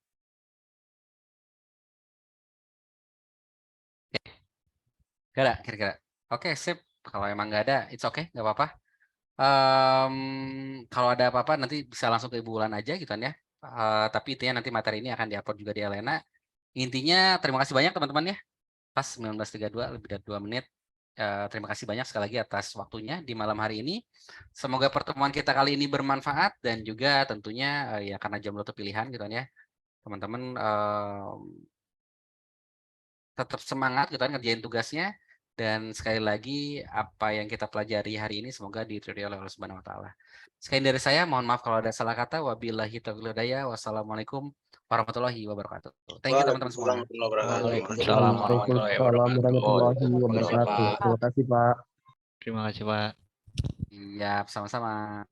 Gak ada kira-kira. Oke, sip. Kalau emang nggak ada, it's okay, nggak apa-apa. Kalau ada apa-apa nanti bisa langsung ke Ibu Wulan aja gitu kan ya. Tapi intinya nanti materi ini akan diupload juga di Elena. Intinya terima kasih banyak teman-teman ya. Pas 19.32 lebih dari 2 menit. Terima kasih banyak sekali lagi atas waktunya di malam hari ini. Semoga pertemuan kita kali ini bermanfaat dan juga tentunya ya karena jomblo itu pilihan gitu kan ya. Teman-teman tetap semangat gitu kan ngerjain tugasnya. Dan sekali lagi apa yang kita pelajari hari ini semoga diterima oleh Allah Subhanahu wa taala. Sekali dari saya mohon maaf kalau ada salah kata. Wabillahi taufiq hidayah. Wassalamualaikum warahmatullahi wabarakatuh. Thank you teman-teman semua. Waalaikumsalam warahmatullahi wabarakatuh. Terima kasih Pak. Terima kasih Pak. Iya, sama-sama.